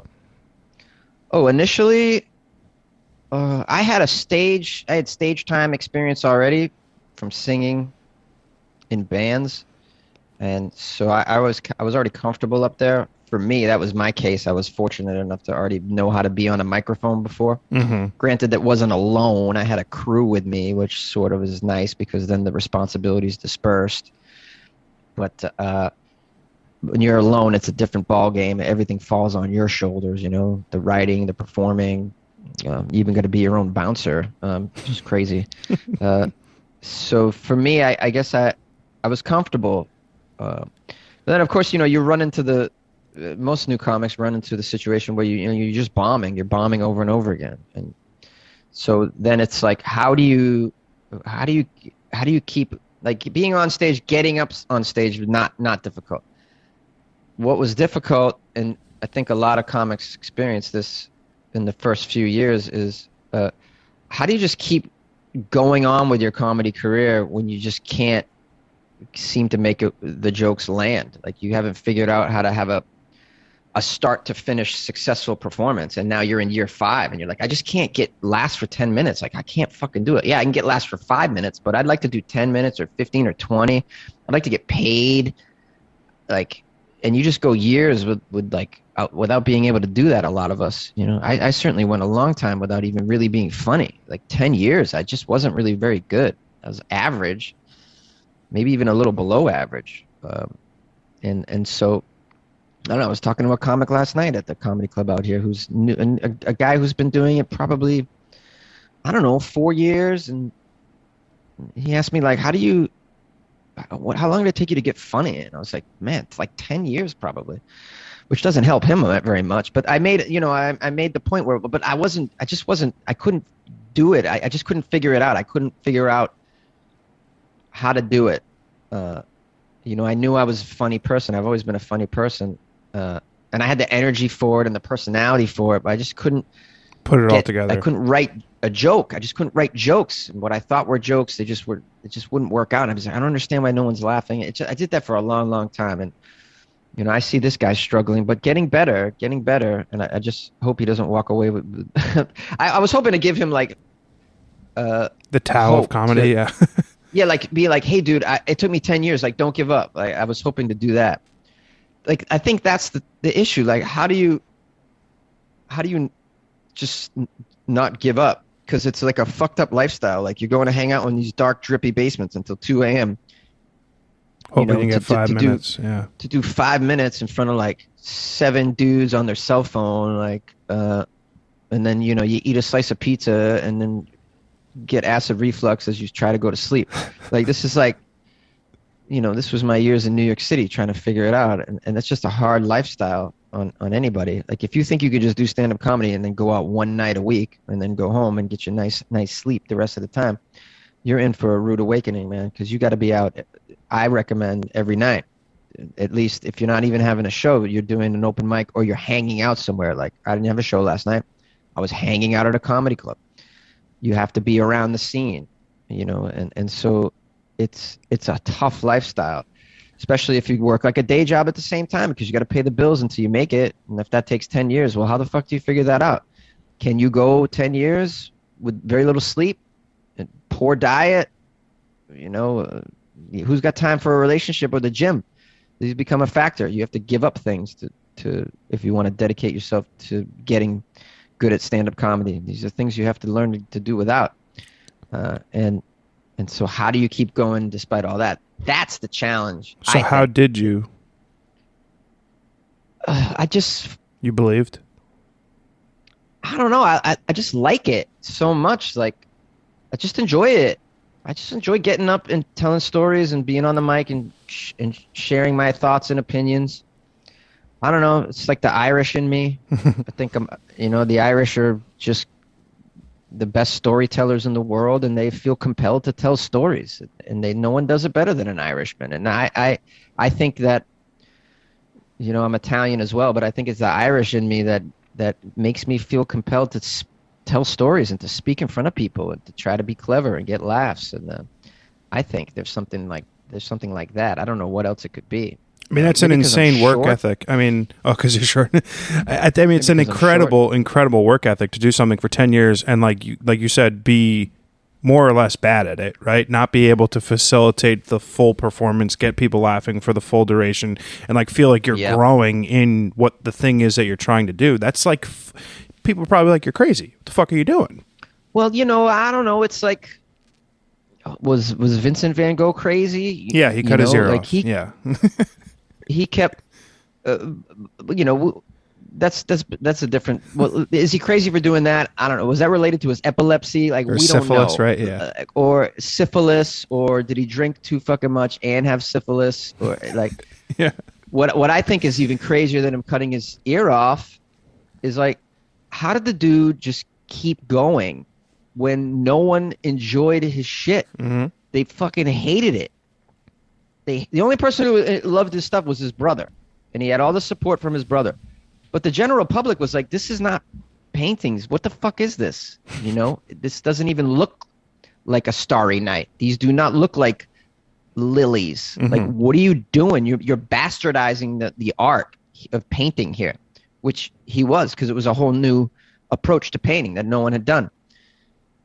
Speaker 2: Initially, I had stage time experience already from singing in bands, and so I was already comfortable up there. For me, that was my case. I was fortunate enough to already know how to be on a microphone before. Granted, that wasn't alone. I had a crew with me, which sort of is nice because then the responsibilities dispersed. But when you're alone, it's a different ball game. Everything falls on your shoulders. The writing, the performing. You even got to be your own bouncer. Which is crazy. So for me, I guess I was comfortable. But then, of course, you run into most new comics run into the situation where you're just bombing. You're bombing over and over again, and so then it's like, how do you keep, like, being on stage, getting up on stage was not difficult. What was difficult, and I think a lot of comics experience this in the first few years, is how do you just keep going on with your comedy career when you just can't seem to make the jokes land? Like, you haven't figured out how to have a start to finish successful performance, and now you're in year 5 and you're like, I just can't last for 10 minutes. Like, I can't fucking do it. Yeah, I can last for 5 minutes, but I'd like to do 10 minutes or 15 or 20. I'd like to get paid. Like, and you just go years without being able to do that. A lot of us, I certainly went a long time without even really being funny. Like 10 years, I just wasn't really very good. I was average, maybe even a little below average. And so, I don't know, I was talking to a comic last night at the comedy club out here who's new, and a guy who's been doing it probably, 4 years, and he asked me like, how long did it take you to get funny? And I was like, man, it's like 10 years probably, which doesn't help him very much. But I made, I made the point where, but I couldn't do it. I just couldn't figure it out. I couldn't figure out how to do it. I knew I was a funny person. I've always been a funny person. And I had the energy for it and the personality for it, but I just couldn't
Speaker 1: put it all together.
Speaker 2: I couldn't write a joke. I just couldn't write jokes. And what I thought were jokes, it just wouldn't work out. And I was like, I don't understand why no one's laughing. I did that for a long, long time. And, I see this guy struggling, but getting better. And I just hope he doesn't walk away with, I was hoping to give him like,
Speaker 1: the Tao of comedy. Yeah.
Speaker 2: Yeah. Like be like, hey dude, it took me 10 years. Like, don't give up. Like I was hoping to do that. Like, I think that's the issue. Like, how do you just not give up? Because it's like a fucked up lifestyle. Like, you're going to hang out in these dark, drippy basements until 2 a.m.
Speaker 1: Hoping you get 5 minutes. Yeah.
Speaker 2: To do 5 minutes in front of like 7 dudes on their cell phone, like, and then you eat a slice of pizza and then get acid reflux as you try to go to sleep. Like, this is like, this was my years in New York City trying to figure it out. And that's just a hard lifestyle on anybody. Like, if you think you could just do stand-up comedy and then go out one night a week and then go home and get your nice sleep the rest of the time, you're in for a rude awakening, man, because you got to be out. I recommend every night. At least if you're not even having a show, you're doing an open mic or you're hanging out somewhere. Like, I didn't have a show last night. I was hanging out at a comedy club. You have to be around the scene, and so it's a tough lifestyle, especially if you work like a day job at the same time, because you got to pay the bills until you make it. And if that takes 10 years, well, how the fuck do you figure that out? Can you go 10 years with very little sleep and poor diet? Who's got time for a relationship or the gym? These become a factor. You have to give up things to if you want to dedicate yourself to getting good at stand-up comedy. These are things you have to learn to do without. And so how do you keep going despite all that? That's the challenge.
Speaker 1: So how did you? You believed?
Speaker 2: I don't know. I just like it so much. Like, I just enjoy it. I just enjoy getting up and telling stories and being on the mic and sharing my thoughts and opinions. I don't know. It's like the Irish in me. I think the Irish are just the best storytellers in the world, and they feel compelled to tell stories, and no one does it better than an Irishman. And I think that, I'm Italian as well, but I think it's the Irish in me that makes me feel compelled to tell stories and to speak in front of people and to try to be clever and get laughs. And I think there's something like that. I don't know what else it could be.
Speaker 1: I mean, that's an insane work ethic. I mean, because you're short. I mean, it's an incredible work ethic to do something for 10 years and, like you said, be more or less bad at it, right? Not be able to facilitate the full performance, get people laughing for the full duration, and like feel like you're growing in what the thing is that you're trying to do. That's like, people are probably like, you're crazy. What the fuck are you doing?
Speaker 2: Well, I don't know. It's like, was Vincent Van Gogh crazy?
Speaker 1: Yeah, he cut his ear off. Yeah.
Speaker 2: He kept, that's a different. Well, is he crazy for doing that? I don't know. Was that related to his epilepsy? Like, we don't know.
Speaker 1: Syphilis, right? Yeah.
Speaker 2: Or syphilis, or did he drink too fucking much and have syphilis? Or like,
Speaker 1: yeah.
Speaker 2: What I think is even crazier than him cutting his ear off is like, how did the dude just keep going when no one enjoyed his shit?
Speaker 1: Mm-hmm.
Speaker 2: They fucking hated it. The only person who loved his stuff was his brother, and he had all the support from his brother. But the general public was like, this is not paintings. What the fuck is this? This doesn't even look like a starry night. These do not look like lilies. Mm-hmm. Like, what are you doing? You're bastardizing the art of painting here, which he was, because it was a whole new approach to painting that no one had done.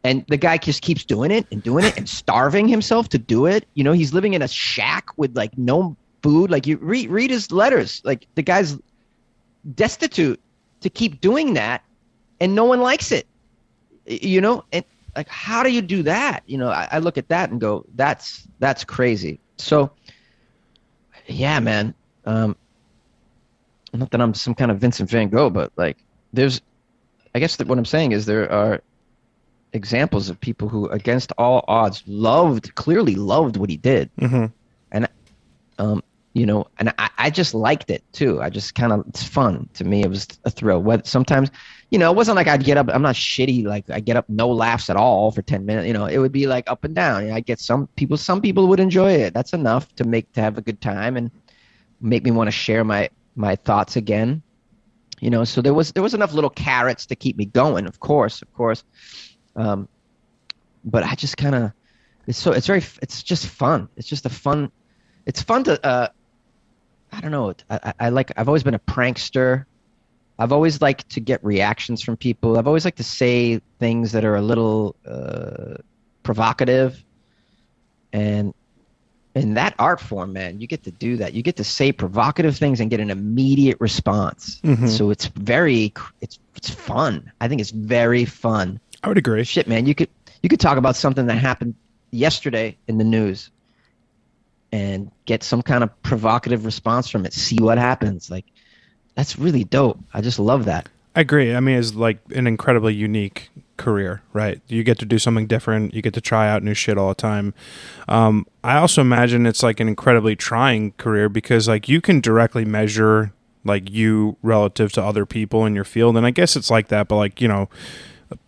Speaker 2: And the guy just keeps doing it and starving himself to do it. He's living in a shack with like no food. Like, you read his letters. Like, the guy's destitute to keep doing that, and no one likes it. And like, how do you do that? I look at that and go, that's crazy. So, yeah, man. Not that I'm some kind of Vincent Van Gogh, but like, I guess that what I'm saying is there are examples of people who, against all odds, clearly loved what he did.
Speaker 1: Mm-hmm.
Speaker 2: And, and I just liked it too. I just it's fun to me. It was a thrill. Sometimes, it wasn't like I'd get up. I'm not shitty. Like I get up, no laughs at all for 10 minutes. It would be like up and down. I get some people would enjoy it. That's enough to have a good time and make me want to share my thoughts again. So there was enough little carrots to keep me going, of course. But I just it's just fun. It's just it's fun to, I don't know. I've always been a prankster. I've always liked to get reactions from people. I've always liked to say things that are a little provocative. And in that art form, man, you get to do that. You get to say provocative things and get an immediate response.
Speaker 1: Mm-hmm.
Speaker 2: So it's fun. I think it's very fun.
Speaker 1: I would agree.
Speaker 2: Shit, man, you could talk about something that happened yesterday in the news and get some kind of provocative response from it. See what happens. Like, that's really dope. I just love that.
Speaker 1: I agree. I mean, it's like an incredibly unique career, right? You get to do something different. You get to try out new shit all the time. I also imagine it's like an incredibly trying career because like you can directly measure like you relative to other people in your field. And I guess it's like that, but like,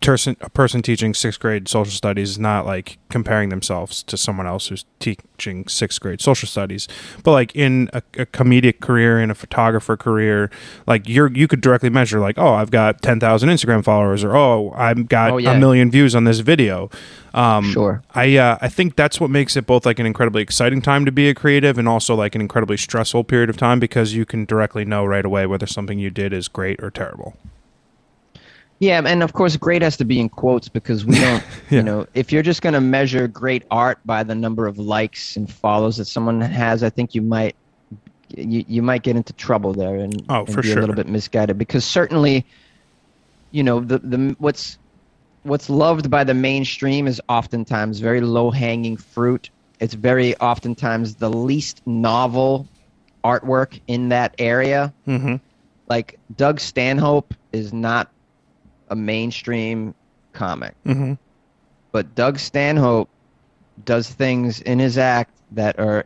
Speaker 1: a person teaching sixth grade social studies is not like comparing themselves to someone else who's teaching sixth grade social studies. But like in a comedic career, in a photographer career, like you could directly measure like, oh, I've got 10,000 Instagram followers, or oh, I've got a million views on this video.
Speaker 2: Sure.
Speaker 1: I think that's what makes it both like an incredibly exciting time to be a creative and also like an incredibly stressful period of time because you can directly know right away whether something you did is great or terrible.
Speaker 2: Yeah, and of course, great has to be in quotes because we don't, if you're just going to measure great art by the number of likes and follows that someone has, I think you might get into trouble there and be a little bit misguided because certainly, what's loved by the mainstream is oftentimes very low-hanging fruit. It's very oftentimes the least novel artwork in that area.
Speaker 1: Mm-hmm.
Speaker 2: Like Doug Stanhope is not a mainstream comic.
Speaker 1: Mm-hmm.
Speaker 2: But Doug Stanhope does things in his act that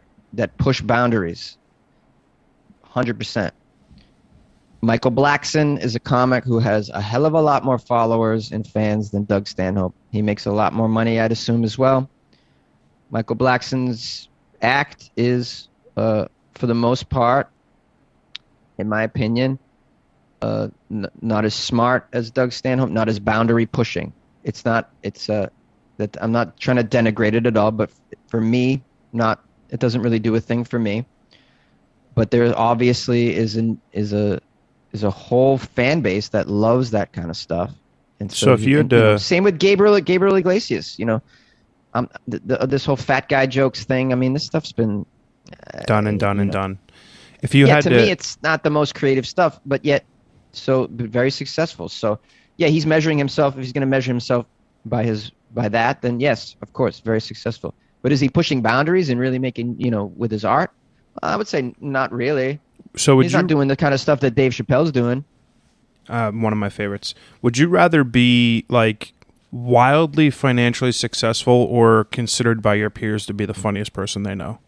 Speaker 2: push boundaries 100%. Michael Blackson is a comic who has a hell of a lot more followers and fans than Doug Stanhope. He makes a lot more money, I'd assume, as well. Michael Blackson's act is, for the most part, in my opinion, not as smart as Doug Stanhope, not as boundary pushing. That I'm not trying to denigrate it at all, but for me, it doesn't really do a thing for me. But there obviously is a whole fan base that loves that kind of stuff. And so if you had same with Gabriel Iglesias, this whole fat guy jokes thing. I mean, this stuff's been
Speaker 1: done. If
Speaker 2: you had to me, it's not the most creative stuff, but yet very successful. So yeah, he's measuring himself. If he's going to measure himself by that, then yes, of course, very successful. But is he pushing boundaries and really making, with his art? I would say not really.
Speaker 1: So
Speaker 2: he's not doing the kind of stuff that Dave Chappelle's doing.
Speaker 1: One of my favorites. Would you rather be like wildly financially successful or considered by your peers to be the funniest person they know?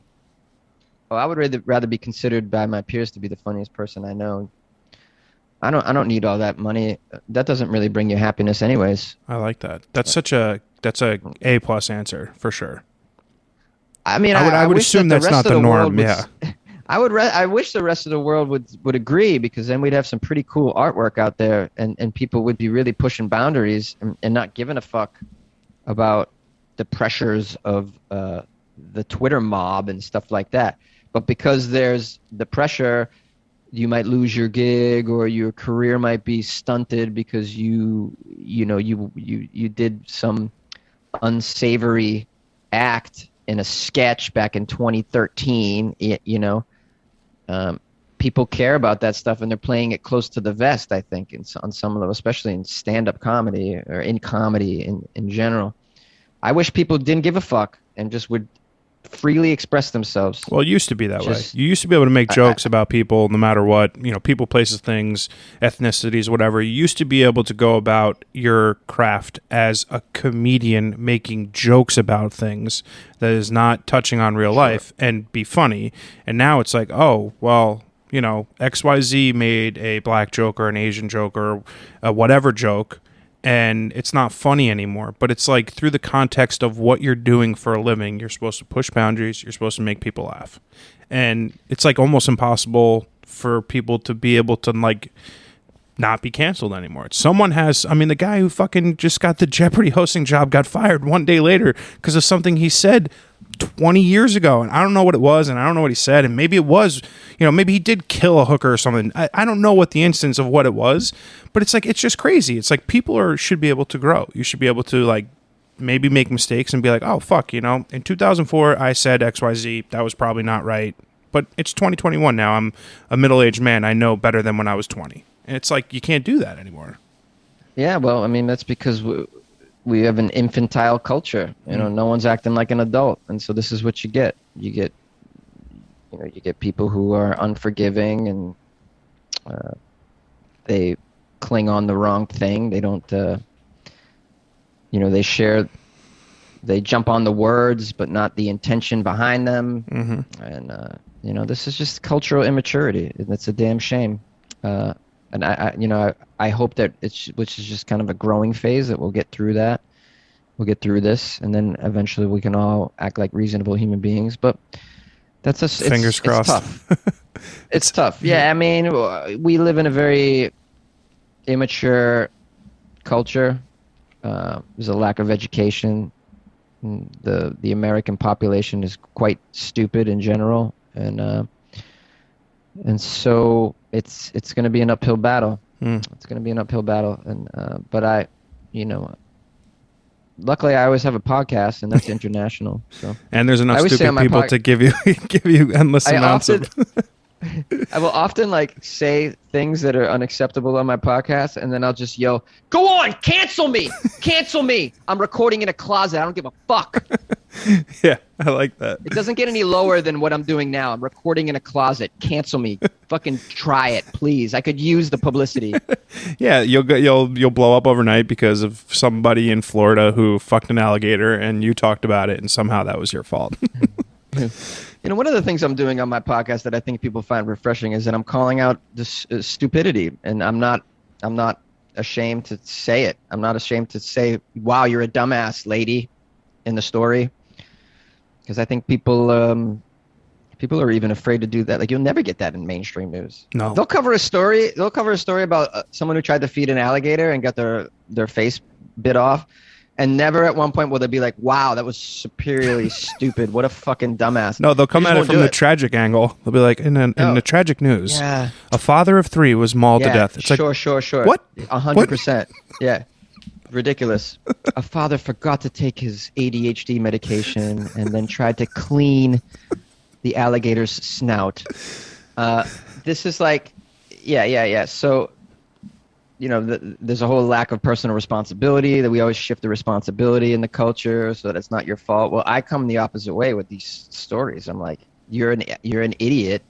Speaker 2: Oh, I would rather be considered by my peers to be the funniest person I know. I don't need all that money. That doesn't really bring you happiness anyways.
Speaker 1: I like that. That's a A+ answer for sure.
Speaker 2: I mean,
Speaker 1: I would assume that's not the norm. Yeah.
Speaker 2: I wish the rest of the world would agree because then we'd have some pretty cool artwork out there and people would be really pushing boundaries and not giving a fuck about the pressures of the Twitter mob and stuff like that. But because there's the pressure, you might lose your gig or your career might be stunted because you did some unsavory act in a sketch back in 2013. People care about that stuff and they're playing it close to the vest, I think, on some level, especially in stand-up comedy or in comedy in general. I wish people didn't give a fuck and just would freely express themselves.
Speaker 1: Well, it used to be that way. You used to be able to make jokes about people no matter what, people, places, things, ethnicities, whatever. You used to be able to go about your craft as a comedian making jokes about things that is not touching on real life and be funny. And now it's like, oh, well, XYZ made a black joke or an Asian joke or a whatever joke, and it's not funny anymore. But it's like through the context of what you're doing for a living, you're supposed to push boundaries, you're supposed to make people laugh. And it's like almost impossible for people to be able to like not be canceled anymore. The guy who fucking just got the Jeopardy hosting job got fired one day later because of something he said 20 years ago, and I don't know what it was, and I don't know what he said, and maybe it was, maybe he did kill a hooker or something. I don't know what the instance of what it was, but it's like, it's just crazy. It's like people should be able to grow. You should be able to like maybe make mistakes and be like, oh fuck, in 2004 I said XYZ, that was probably not right, but it's 2021 now. I'm a middle-aged man. I know better than when I was 20, and it's like you can't do that anymore. Yeah, well,
Speaker 2: that's because we have an infantile culture. No one's acting like an adult, and so this is what you get. You get people who are unforgiving, and they cling on the wrong thing. They don't, they jump on the words, but not the intention behind them. Mm-hmm. And this is just cultural immaturity, and it's a damn shame. And I hope that which is just kind of a growing phase, that we'll get through that. We'll get through this, and then eventually we can all act like reasonable human beings. But that's
Speaker 1: fingers crossed.
Speaker 2: It's tough. It's tough. Yeah, we live in a very immature culture. There's a lack of education. The American population is quite stupid in general, and so it's going to be an uphill battle. It's going to be an uphill battle, and but luckily I always have a podcast, and that's international. So
Speaker 1: and there's enough stupid people to give you endless amounts of.
Speaker 2: I will often say things that are unacceptable on my podcast, and then I'll just yell, "Go on, cancel me, cancel me! I'm recording in a closet. I don't give a fuck."
Speaker 1: Yeah, I like that.
Speaker 2: It doesn't get any lower than what I'm doing now. I'm recording in a closet. Cancel me. Fucking try it, please. I could use the publicity.
Speaker 1: Yeah, you'll blow up overnight because of somebody in Florida who fucked an alligator, and you talked about it, and somehow that was your fault.
Speaker 2: One of the things I'm doing on my podcast that I think people find refreshing is that I'm calling out this stupidity, and I'm not ashamed to say it. I'm not ashamed to say, "Wow, you're a dumbass, lady," in the story, because I think people are even afraid to do that. Like, you'll never get that in mainstream news.
Speaker 1: No,
Speaker 2: they'll cover a story about someone who tried to feed an alligator and got their face bit off. And never at one point will they be like, "Wow, that was superiorly stupid. What a fucking dumbass."
Speaker 1: No, they'll come at it from the tragic angle. They'll be like, in the tragic news, a father of 3 was mauled to death. It's
Speaker 2: sure.
Speaker 1: What?
Speaker 2: 100%. Yeah. Ridiculous. A father forgot to take his ADHD medication and then tried to clean the alligator's snout. This is like, yeah. So, there's a whole lack of personal responsibility, that we always shift the responsibility in the culture so that it's not your fault. Well, I come the opposite way with these stories. I'm like, you're an idiot.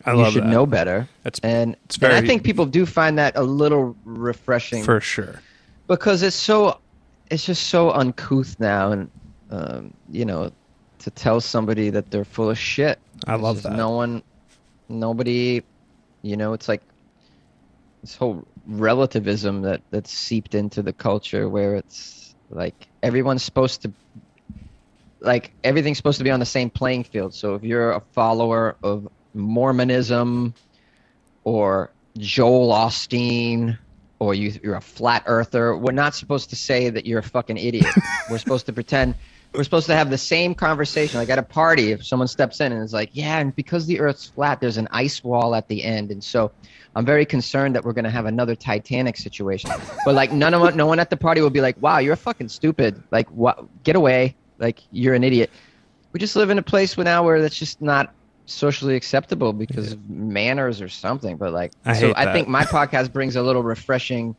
Speaker 2: You should know better. And I think people do find that a little refreshing.
Speaker 1: For sure.
Speaker 2: Because it's just so uncouth now, and to tell somebody that they're full of shit.
Speaker 1: I love that.
Speaker 2: Nobody, it's like this whole relativism that's seeped into the culture, where it's like everything's supposed to be on the same playing field. So if you're a follower of Mormonism or Joel Osteen, or you're a flat earther, we're not supposed to say that you're a fucking idiot. We're supposed to pretend. We're supposed to have the same conversation. Like at a party, if someone steps in and is like, "Yeah, and because the Earth's flat, there's an ice wall at the end, and so I'm very concerned that we're going to have another Titanic situation." But like no one at the party will be like, "Wow, you're fucking stupid. Like, what? Get away. Like, you're an idiot." We just live in a place where that's just not socially acceptable because of manners or something. But like, I think my podcast brings a little refreshing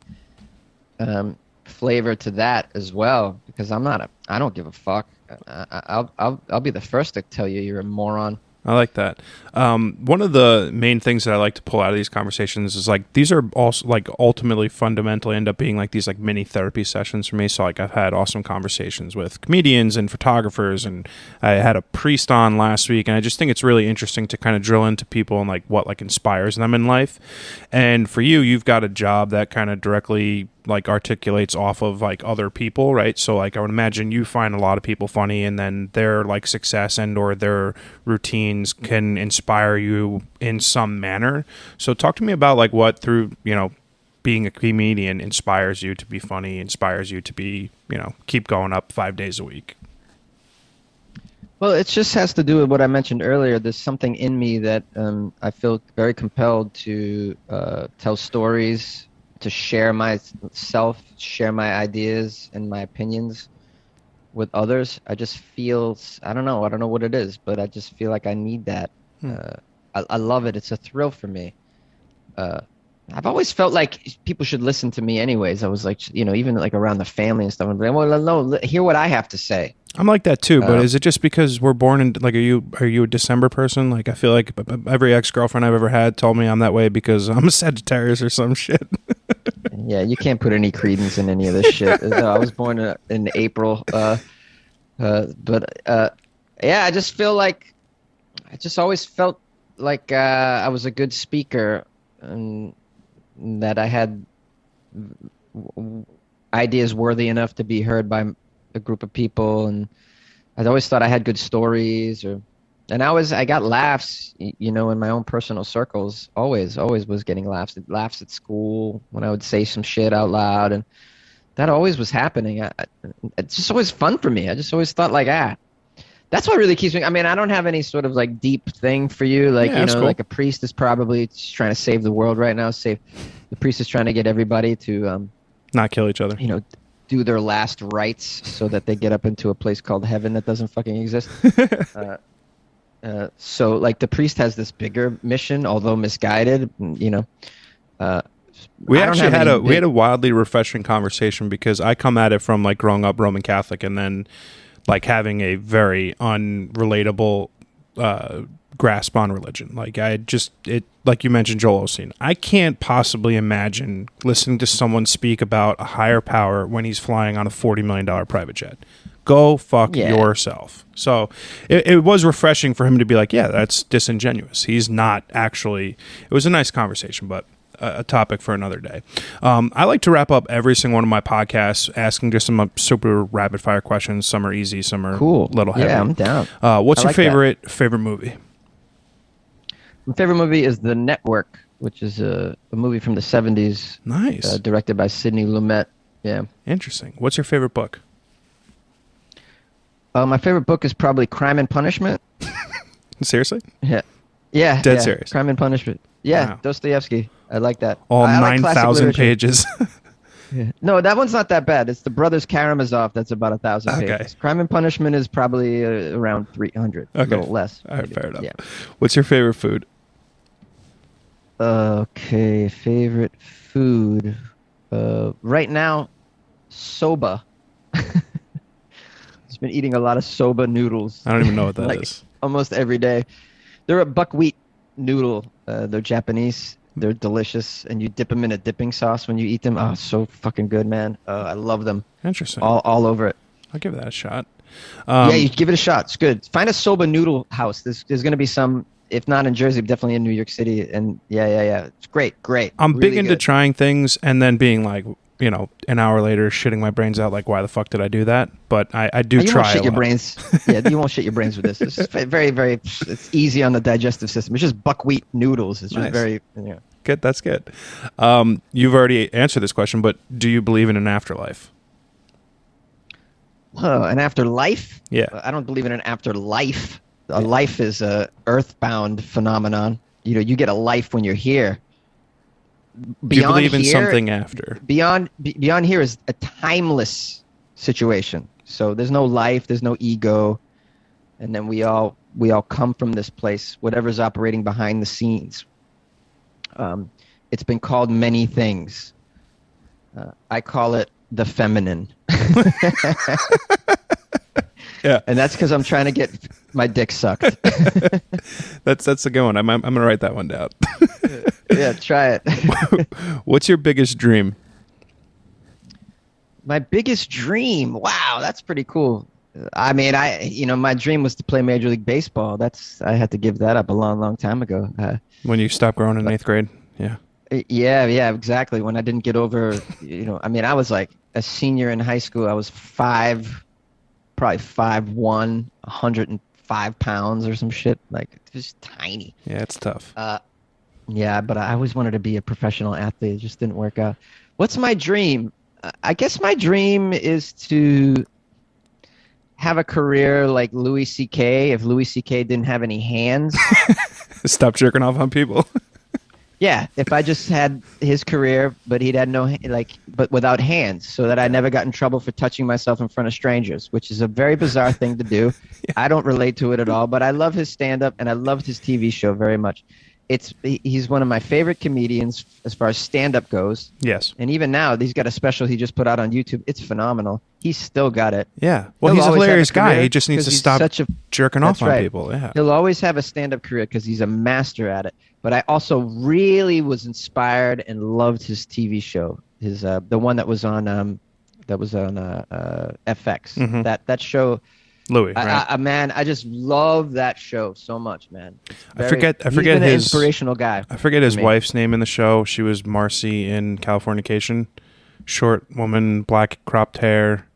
Speaker 2: flavor to that as well, because I don't give a fuck. I'll be the first to tell you you're a moron.
Speaker 1: I like that. One of the main things that I like to pull out of these conversations is like these are also like ultimately fundamentally end up being like these like mini therapy sessions for me. So like I've had awesome conversations with comedians and photographers, and I had a priest on last week, and I just think it's really interesting to kind of drill into people and like what like inspires them in life. And for you, you've got a job that kind of directly like articulates off of like other people, right? So like I would imagine you find a lot of people funny, and then their like success and or their routines can inspire you in some manner. So talk to me about like what through, you know, being a comedian inspires you to be funny, inspires you to be, you know, keep going up 5 days a week.
Speaker 2: Well, it just has to do with what I mentioned earlier. There's something in me that I feel very compelled to tell stories, to share myself, share my ideas and my opinions with others. I just feel, I don't know what it is, but I just feel like I need that. I love it. It's a thrill for me. I've always felt like people should listen to me anyways. I was like, you know, even like around the family and stuff, I'm like, well, no, hear what I have to say.
Speaker 1: I'm like that too, but is it just because we're born in like, are you a December person? Like I feel like every ex-girlfriend I've ever had told me I'm that way because I'm a Sagittarius or some shit.
Speaker 2: Yeah, you can't put any credence in any of this shit. No, I was born in April, yeah, I just feel like I just always felt like I was a good speaker and that I had ideas worthy enough to be heard by a group of people, and I'd always thought I had good stories, and I got laughs, you know, in my own personal circles. Always was getting laughs at school when I would say some shit out loud, and that always was happening. It's just always fun for me. I just always thought like, that's what really keeps me. I mean, I don't have any sort of like deep thing for you, like you know, cool. Like a priest is probably trying to save the world right now. The priest is trying to get everybody to
Speaker 1: not kill each other.
Speaker 2: You know, do their last rites so that they get up into a place called heaven that doesn't fucking exist. So like the priest has this bigger mission, although misguided, you know.
Speaker 1: We actually had a wildly refreshing conversation because I come at it from like growing up Roman Catholic and then like having a very unrelatable grasp on religion. Like like you mentioned Joel Osteen. I can't possibly imagine listening to someone speak about a higher power when he's flying on a $40 million private jet. Go fuck yourself. So it was refreshing for him to be like, yeah, that's disingenuous. He's not actually. It was a nice conversation, but a topic for another day. I like to wrap up every single one of my podcasts asking just some super rapid fire questions. Some are easy, some are cool. A little heavy.
Speaker 2: Yeah, I'm down.
Speaker 1: What's your favorite movie?
Speaker 2: My favorite movie is The Network, which is a movie from the 70s.
Speaker 1: Nice.
Speaker 2: Directed by Sidney Lumet. Yeah.
Speaker 1: Interesting. What's your favorite book?
Speaker 2: My favorite book is probably Crime and Punishment.
Speaker 1: Seriously?
Speaker 2: Yeah.
Speaker 1: Dead serious.
Speaker 2: Crime and Punishment. Yeah,
Speaker 1: wow.
Speaker 2: Dostoevsky. I like that.
Speaker 1: All 9,000 pages.
Speaker 2: Yeah. No, that one's not that bad. It's the Brothers Karamazov that's about 1,000 pages. Crime and Punishment is probably around 300. Okay. A little less.
Speaker 1: All right, fair enough.
Speaker 2: Yeah.
Speaker 1: What's your favorite food?
Speaker 2: Okay, favorite food. Right now, soba. Just been eating a lot of soba noodles.
Speaker 1: I don't even know what that is.
Speaker 2: Almost every day. They're a buckwheat noodle. They're Japanese. They're delicious, and you dip them in a dipping sauce when you eat them. Oh, so fucking good, man. I love them.
Speaker 1: Interesting.
Speaker 2: All over it.
Speaker 1: I'll give that a shot.
Speaker 2: Yeah, you give it a shot. It's good. Find a soba noodle house. There's going to be some, if not in Jersey, definitely in New York City. And yeah. It's great.
Speaker 1: I'm
Speaker 2: really
Speaker 1: big into trying things and then being like, you know, an hour later shitting my brains out like, why the fuck did I do that? But I do try. You won't
Speaker 2: shit your brains. Yeah, you won't shit your brains with this. It's just very, very, it's easy on the digestive system. It's just buckwheat noodles. It's just very,
Speaker 1: Good, that's good. You've already answered this question, but do you believe in an afterlife?
Speaker 2: An afterlife?
Speaker 1: Yeah.
Speaker 2: I don't believe in an afterlife. A life is a earthbound phenomenon. You know, you get a life when you're here.
Speaker 1: Do you believe in something after?
Speaker 2: Beyond here is a timeless situation. So there's no life, there's no ego, and then we all come from this place, whatever's operating behind the scenes. It's been called many things. I call it the feminine.
Speaker 1: Yeah.
Speaker 2: And that's because I'm trying to get my dick sucked.
Speaker 1: That's a good one. I'm gonna write that one down.
Speaker 2: Yeah, try it.
Speaker 1: What's your biggest dream?
Speaker 2: My biggest dream. Wow, that's pretty cool. I mean, my dream was to play Major League Baseball. I had to give that up a long, long time ago.
Speaker 1: When you stopped growing in 8th grade? Yeah.
Speaker 2: Yeah, exactly. When I didn't get over, I mean, I was like a senior in high school. I was probably 5'1", 105 pounds or some shit. Like, just tiny.
Speaker 1: Yeah, it's tough.
Speaker 2: Yeah, but I always wanted to be a professional athlete. It just didn't work out. What's my dream? I guess my dream is to have a career like Louis C.K. if Louis C.K. didn't have any hands.
Speaker 1: Stop jerking off on people.
Speaker 2: Yeah, if I just had his career, but he'd had but without hands, so that I never got in trouble for touching myself in front of strangers, which is a very bizarre thing to do. Yeah. I don't relate to it at all, but I love his stand-up and I loved his TV show very much. He's one of my favorite comedians as far as stand-up goes.
Speaker 1: Yes.
Speaker 2: And even now, he's got a special he just put out on YouTube. It's phenomenal. He's still got it.
Speaker 1: Yeah. Well, he's a hilarious guy. He just needs to stop jerking off on people. Yeah.
Speaker 2: He'll always have a stand-up career because he's a master at it. But I also really was inspired and loved his TV show. The one that was on FX. Mm-hmm. That show.
Speaker 1: Louis, right?
Speaker 2: Man, I just love that show so much, man.
Speaker 1: I forget
Speaker 2: he's been
Speaker 1: his
Speaker 2: an inspirational guy.
Speaker 1: I forget his wife's name in the show. She was Marcy in Californication. Short woman, black cropped hair,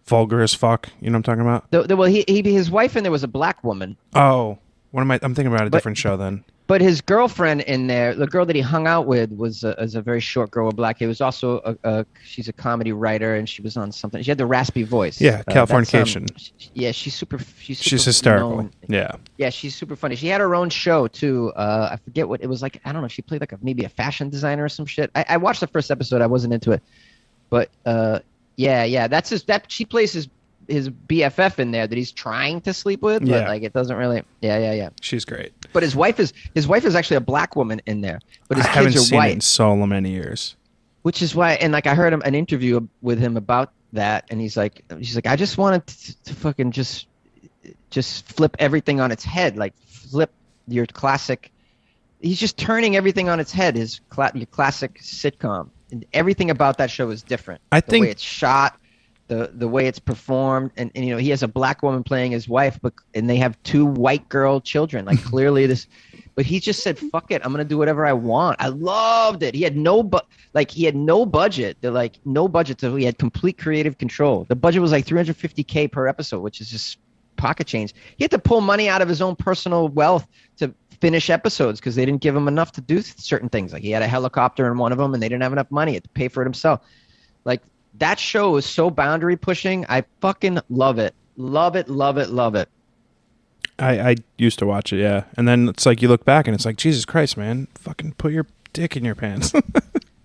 Speaker 1: vulgar as fuck. You know what I'm talking about?
Speaker 2: Well, his wife in there was a black woman.
Speaker 1: Oh, I'm thinking about a different show then.
Speaker 2: But his girlfriend in there, the girl that he hung out with, was a very short girl with black hair. It was also she's a comedy writer, and she was on something. She had the raspy voice.
Speaker 1: Yeah, Californication.
Speaker 2: Yeah, she's super
Speaker 1: hysterical.
Speaker 2: known.
Speaker 1: Yeah,
Speaker 2: she's super funny. She had her own show too. I forget what it was like. I don't know. She played like maybe a fashion designer or some shit. I watched the first episode. I wasn't into it, but yeah. That's she plays his BFF in there that he's trying to sleep with, but like it doesn't really. Yeah.
Speaker 1: She's great.
Speaker 2: But his wife is actually a black woman in there. But his
Speaker 1: I
Speaker 2: kids
Speaker 1: haven't
Speaker 2: are
Speaker 1: seen
Speaker 2: white,
Speaker 1: it in so many years.
Speaker 2: which is why. And like I heard an interview with him about that, and he's like, I just wanted to fucking just flip everything on its head, like flip your classic. He's just turning everything on its head. Your classic sitcom, and everything about that show is different.
Speaker 1: I think
Speaker 2: the way it's shot. The way it's performed, and he has a black woman playing his wife, and they have 2 white girl children. Like clearly but he just said, "Fuck it, I'm gonna do whatever I want." I loved it. He had no budget. They're like no budget, so he had complete creative control. The budget was like $350K per episode, which is just pocket change. He had to pull money out of his own personal wealth to finish episodes because they didn't give him enough to do certain things. Like he had a helicopter in one of them, and they didn't have enough money. He had to pay for it himself. Like. That show is so boundary pushing. I fucking love it. Love it.
Speaker 1: I used to watch it, yeah. And then it's like you look back and it's like, Jesus Christ, man, fucking put your dick in your pants.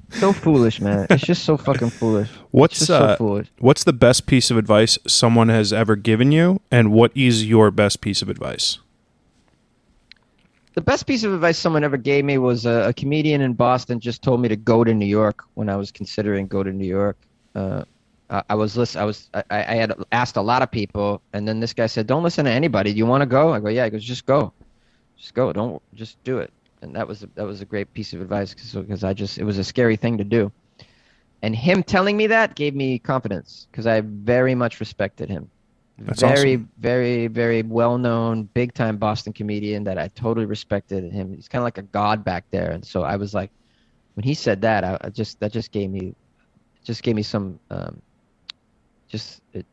Speaker 2: So foolish, man. It's just so fucking foolish.
Speaker 1: So foolish. What's the best piece of advice someone has ever given you, and what is your best piece of advice?
Speaker 2: The best piece of advice someone ever gave me was a comedian in Boston just told me to go to New York when I was considering go to New York. I had asked a lot of people, and then this guy said, "Don't listen to anybody. Do you want to go?" I go, "Yeah." He goes, "Just go. Don't just do it." And that was a great piece of advice because it was a scary thing to do. And him telling me that gave me confidence because I very much respected him.
Speaker 1: That's
Speaker 2: very,
Speaker 1: awesome.
Speaker 2: very, very well-known, big-time Boston comedian that I totally respected him. He's kind of like a god back there, and so I was like, when he said that, that just gave me some, it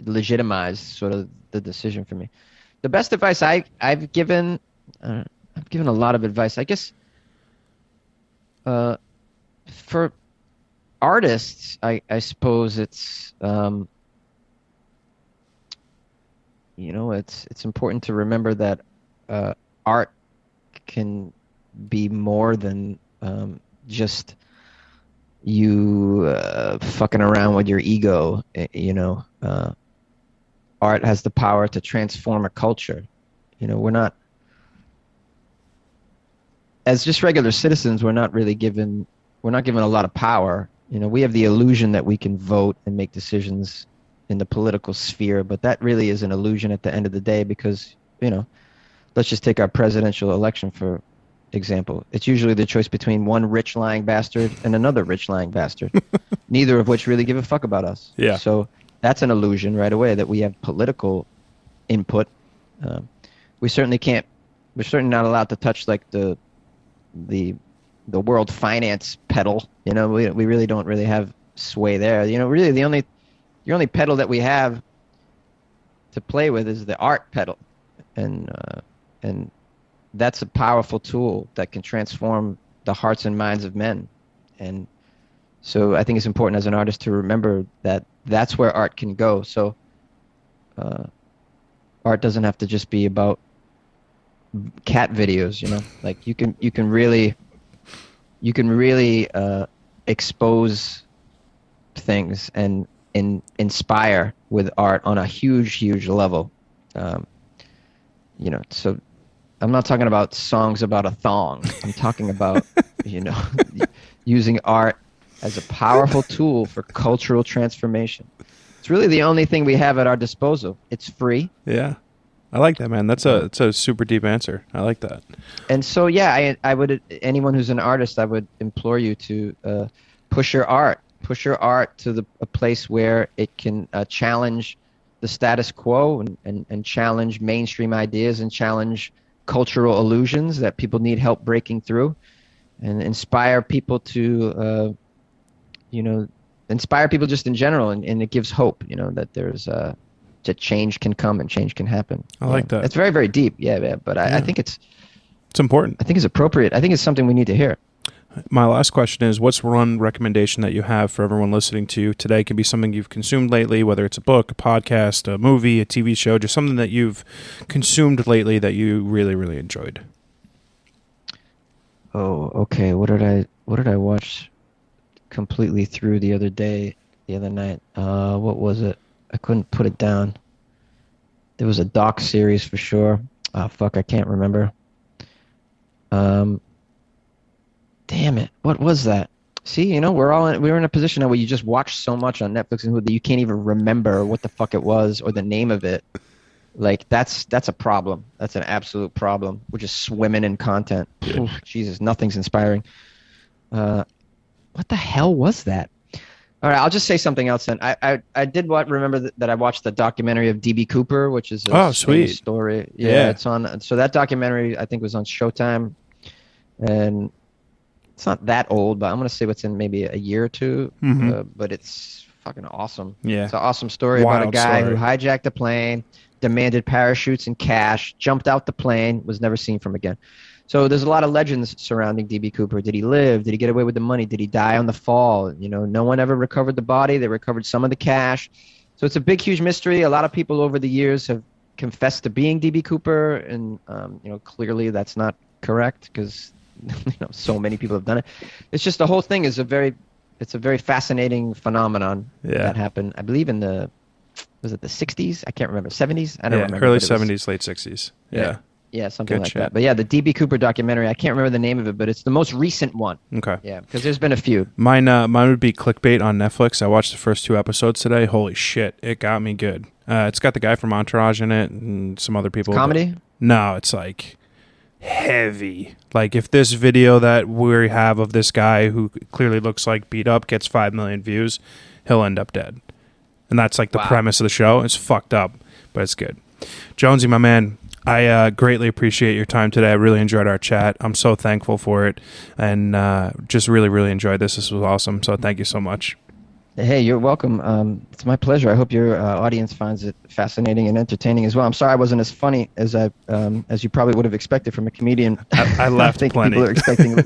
Speaker 2: legitimized sort of the decision for me. The best advice I've given a lot of advice. I guess for artists, I suppose it's it's important to remember that art can be more than just you fucking around with your ego. Art has the power to transform a culture. We're not, as just regular citizens, we're not given a lot of power. We have the illusion that we can vote and make decisions in the political sphere, but that really is an illusion at the end of the day because, let's just take our presidential election for example. It's usually the choice between one rich lying bastard and another rich lying bastard, neither of which really give a fuck about us.
Speaker 1: Yeah.
Speaker 2: So that's an illusion right away that we have political input. We're certainly not allowed to touch like the world finance pedal. We really don't really have sway there. Really the only pedal that we have to play with is the art pedal, and that's a powerful tool that can transform the hearts and minds of men. And so I think it's important as an artist to remember that that's where art can go. So art doesn't have to just be about cat videos, like you can really expose things and inspire with art on a huge level. So I'm not talking about songs about a thong. I'm talking about, using art as a powerful tool for cultural transformation. It's really the only thing we have at our disposal. It's free.
Speaker 1: Yeah. I like that, man. It's a super deep answer. I like that.
Speaker 2: And so, yeah, I would, anyone who's an artist, I would implore you to push your art to a place where it can challenge the status quo and challenge mainstream ideas and challenge cultural illusions that people need help breaking through, and inspire people to, inspire people just in general. And it gives hope, that there's that change can come and change can happen.
Speaker 1: I like that.
Speaker 2: It's very, very deep. Yeah. But I think it's
Speaker 1: important.
Speaker 2: I think it's appropriate. I think it's something we need to hear.
Speaker 1: My last question is, what's one recommendation that you have for everyone listening to you today? It can be something you've consumed lately, whether it's a book, a podcast, a movie, a TV show, just something that you've consumed lately that you really, really enjoyed.
Speaker 2: Oh, okay. What did I watch completely through the other night? What was it? I couldn't put it down. There was a doc series for sure. Oh, fuck, I can't remember. Damn it. What was that? See, we're in a position now where you just watch so much on Netflix and Hulu that you can't even remember what the fuck it was or the name of it. Like, that's a problem. That's an absolute problem. We're just swimming in content.
Speaker 1: Yeah.
Speaker 2: Oof, Jesus, nothing's inspiring. What the hell was that? All right, I'll just say something else then. I did remember that I watched the documentary of D.B. Cooper, which is a
Speaker 1: sweet
Speaker 2: story. Yeah, it's on. So that documentary, I think, was on Showtime, and it's not that old, but I'm going to say what's in maybe a year or two.
Speaker 1: Mm-hmm.
Speaker 2: But it's fucking awesome.
Speaker 1: Yeah.
Speaker 2: It's an awesome story about a guy who hijacked a plane, demanded parachutes and cash, jumped out the plane, was never seen from again. So there's a lot of legends surrounding D.B. Cooper. Did he live? Did he get away with the money? Did he die on the fall? No one ever recovered the body. They recovered some of the cash. So it's a big, huge mystery. A lot of people over the years have confessed to being D.B. Cooper, and clearly that's not correct because so many people have done it. It's just the whole thing is a very fascinating phenomenon that happened. I believe in was it the 60s? I can't remember. 70s? I don't remember.
Speaker 1: Early 70s, late 60s. Yeah.
Speaker 2: Yeah, something like that. But yeah, the D.B. Cooper documentary, I can't remember the name of it, but it's the most recent one.
Speaker 1: Okay.
Speaker 2: Yeah, because there's been a few.
Speaker 1: Mine would be Clickbait on Netflix. I watched the first 2 episodes today. Holy shit, it got me good. It's got the guy from Entourage in it and some other people.
Speaker 2: It's comedy?
Speaker 1: No, it's like heavy. Like if this video that we have of this guy who clearly looks like beat up gets 5 million views, he'll end up dead. And that's like the premise of the show. It's fucked up, but it's good. Jonesy, my man, I greatly appreciate your time today. I really enjoyed our chat. I'm so thankful for it, and just really, really enjoyed this. This was awesome, so thank you so much.
Speaker 2: Hey, you're welcome. It's my pleasure. I hope your audience finds it fascinating and entertaining as well. I'm sorry I wasn't as funny as you probably would have expected from a comedian.
Speaker 1: I laughed
Speaker 2: I think
Speaker 1: plenty.
Speaker 2: People are expecting.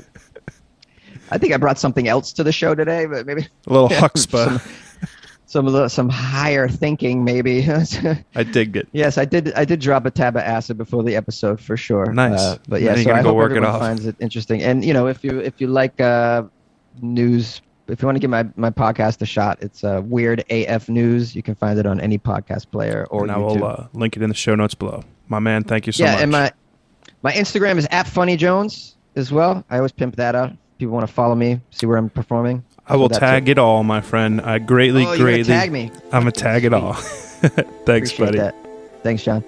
Speaker 2: I think I brought something else to the show today, but maybe
Speaker 1: a little chutzpah.
Speaker 2: Some higher thinking, maybe.
Speaker 1: I dig it.
Speaker 2: Yes, I did drop a tab of acid before the episode for sure.
Speaker 1: Nice.
Speaker 2: But yeah, so I hope everyone finds it interesting. And if you like news, if you want to give my podcast a shot, it's Weird AF News. You can find it on any podcast player or YouTube.
Speaker 1: I will link it in the show notes below. My man, thank you so much.
Speaker 2: Yeah, and my Instagram is @FunnyJones as well. I always pimp that out. People want to follow me, see where I'm performing.
Speaker 1: I will
Speaker 2: that
Speaker 1: tag
Speaker 2: too.
Speaker 1: it all, my friend. I greatly,
Speaker 2: Oh, you're gonna
Speaker 1: greatly.
Speaker 2: tag me.
Speaker 1: I'm gonna tag it all. Thanks,
Speaker 2: Appreciate
Speaker 1: buddy.
Speaker 2: that. Thanks, John.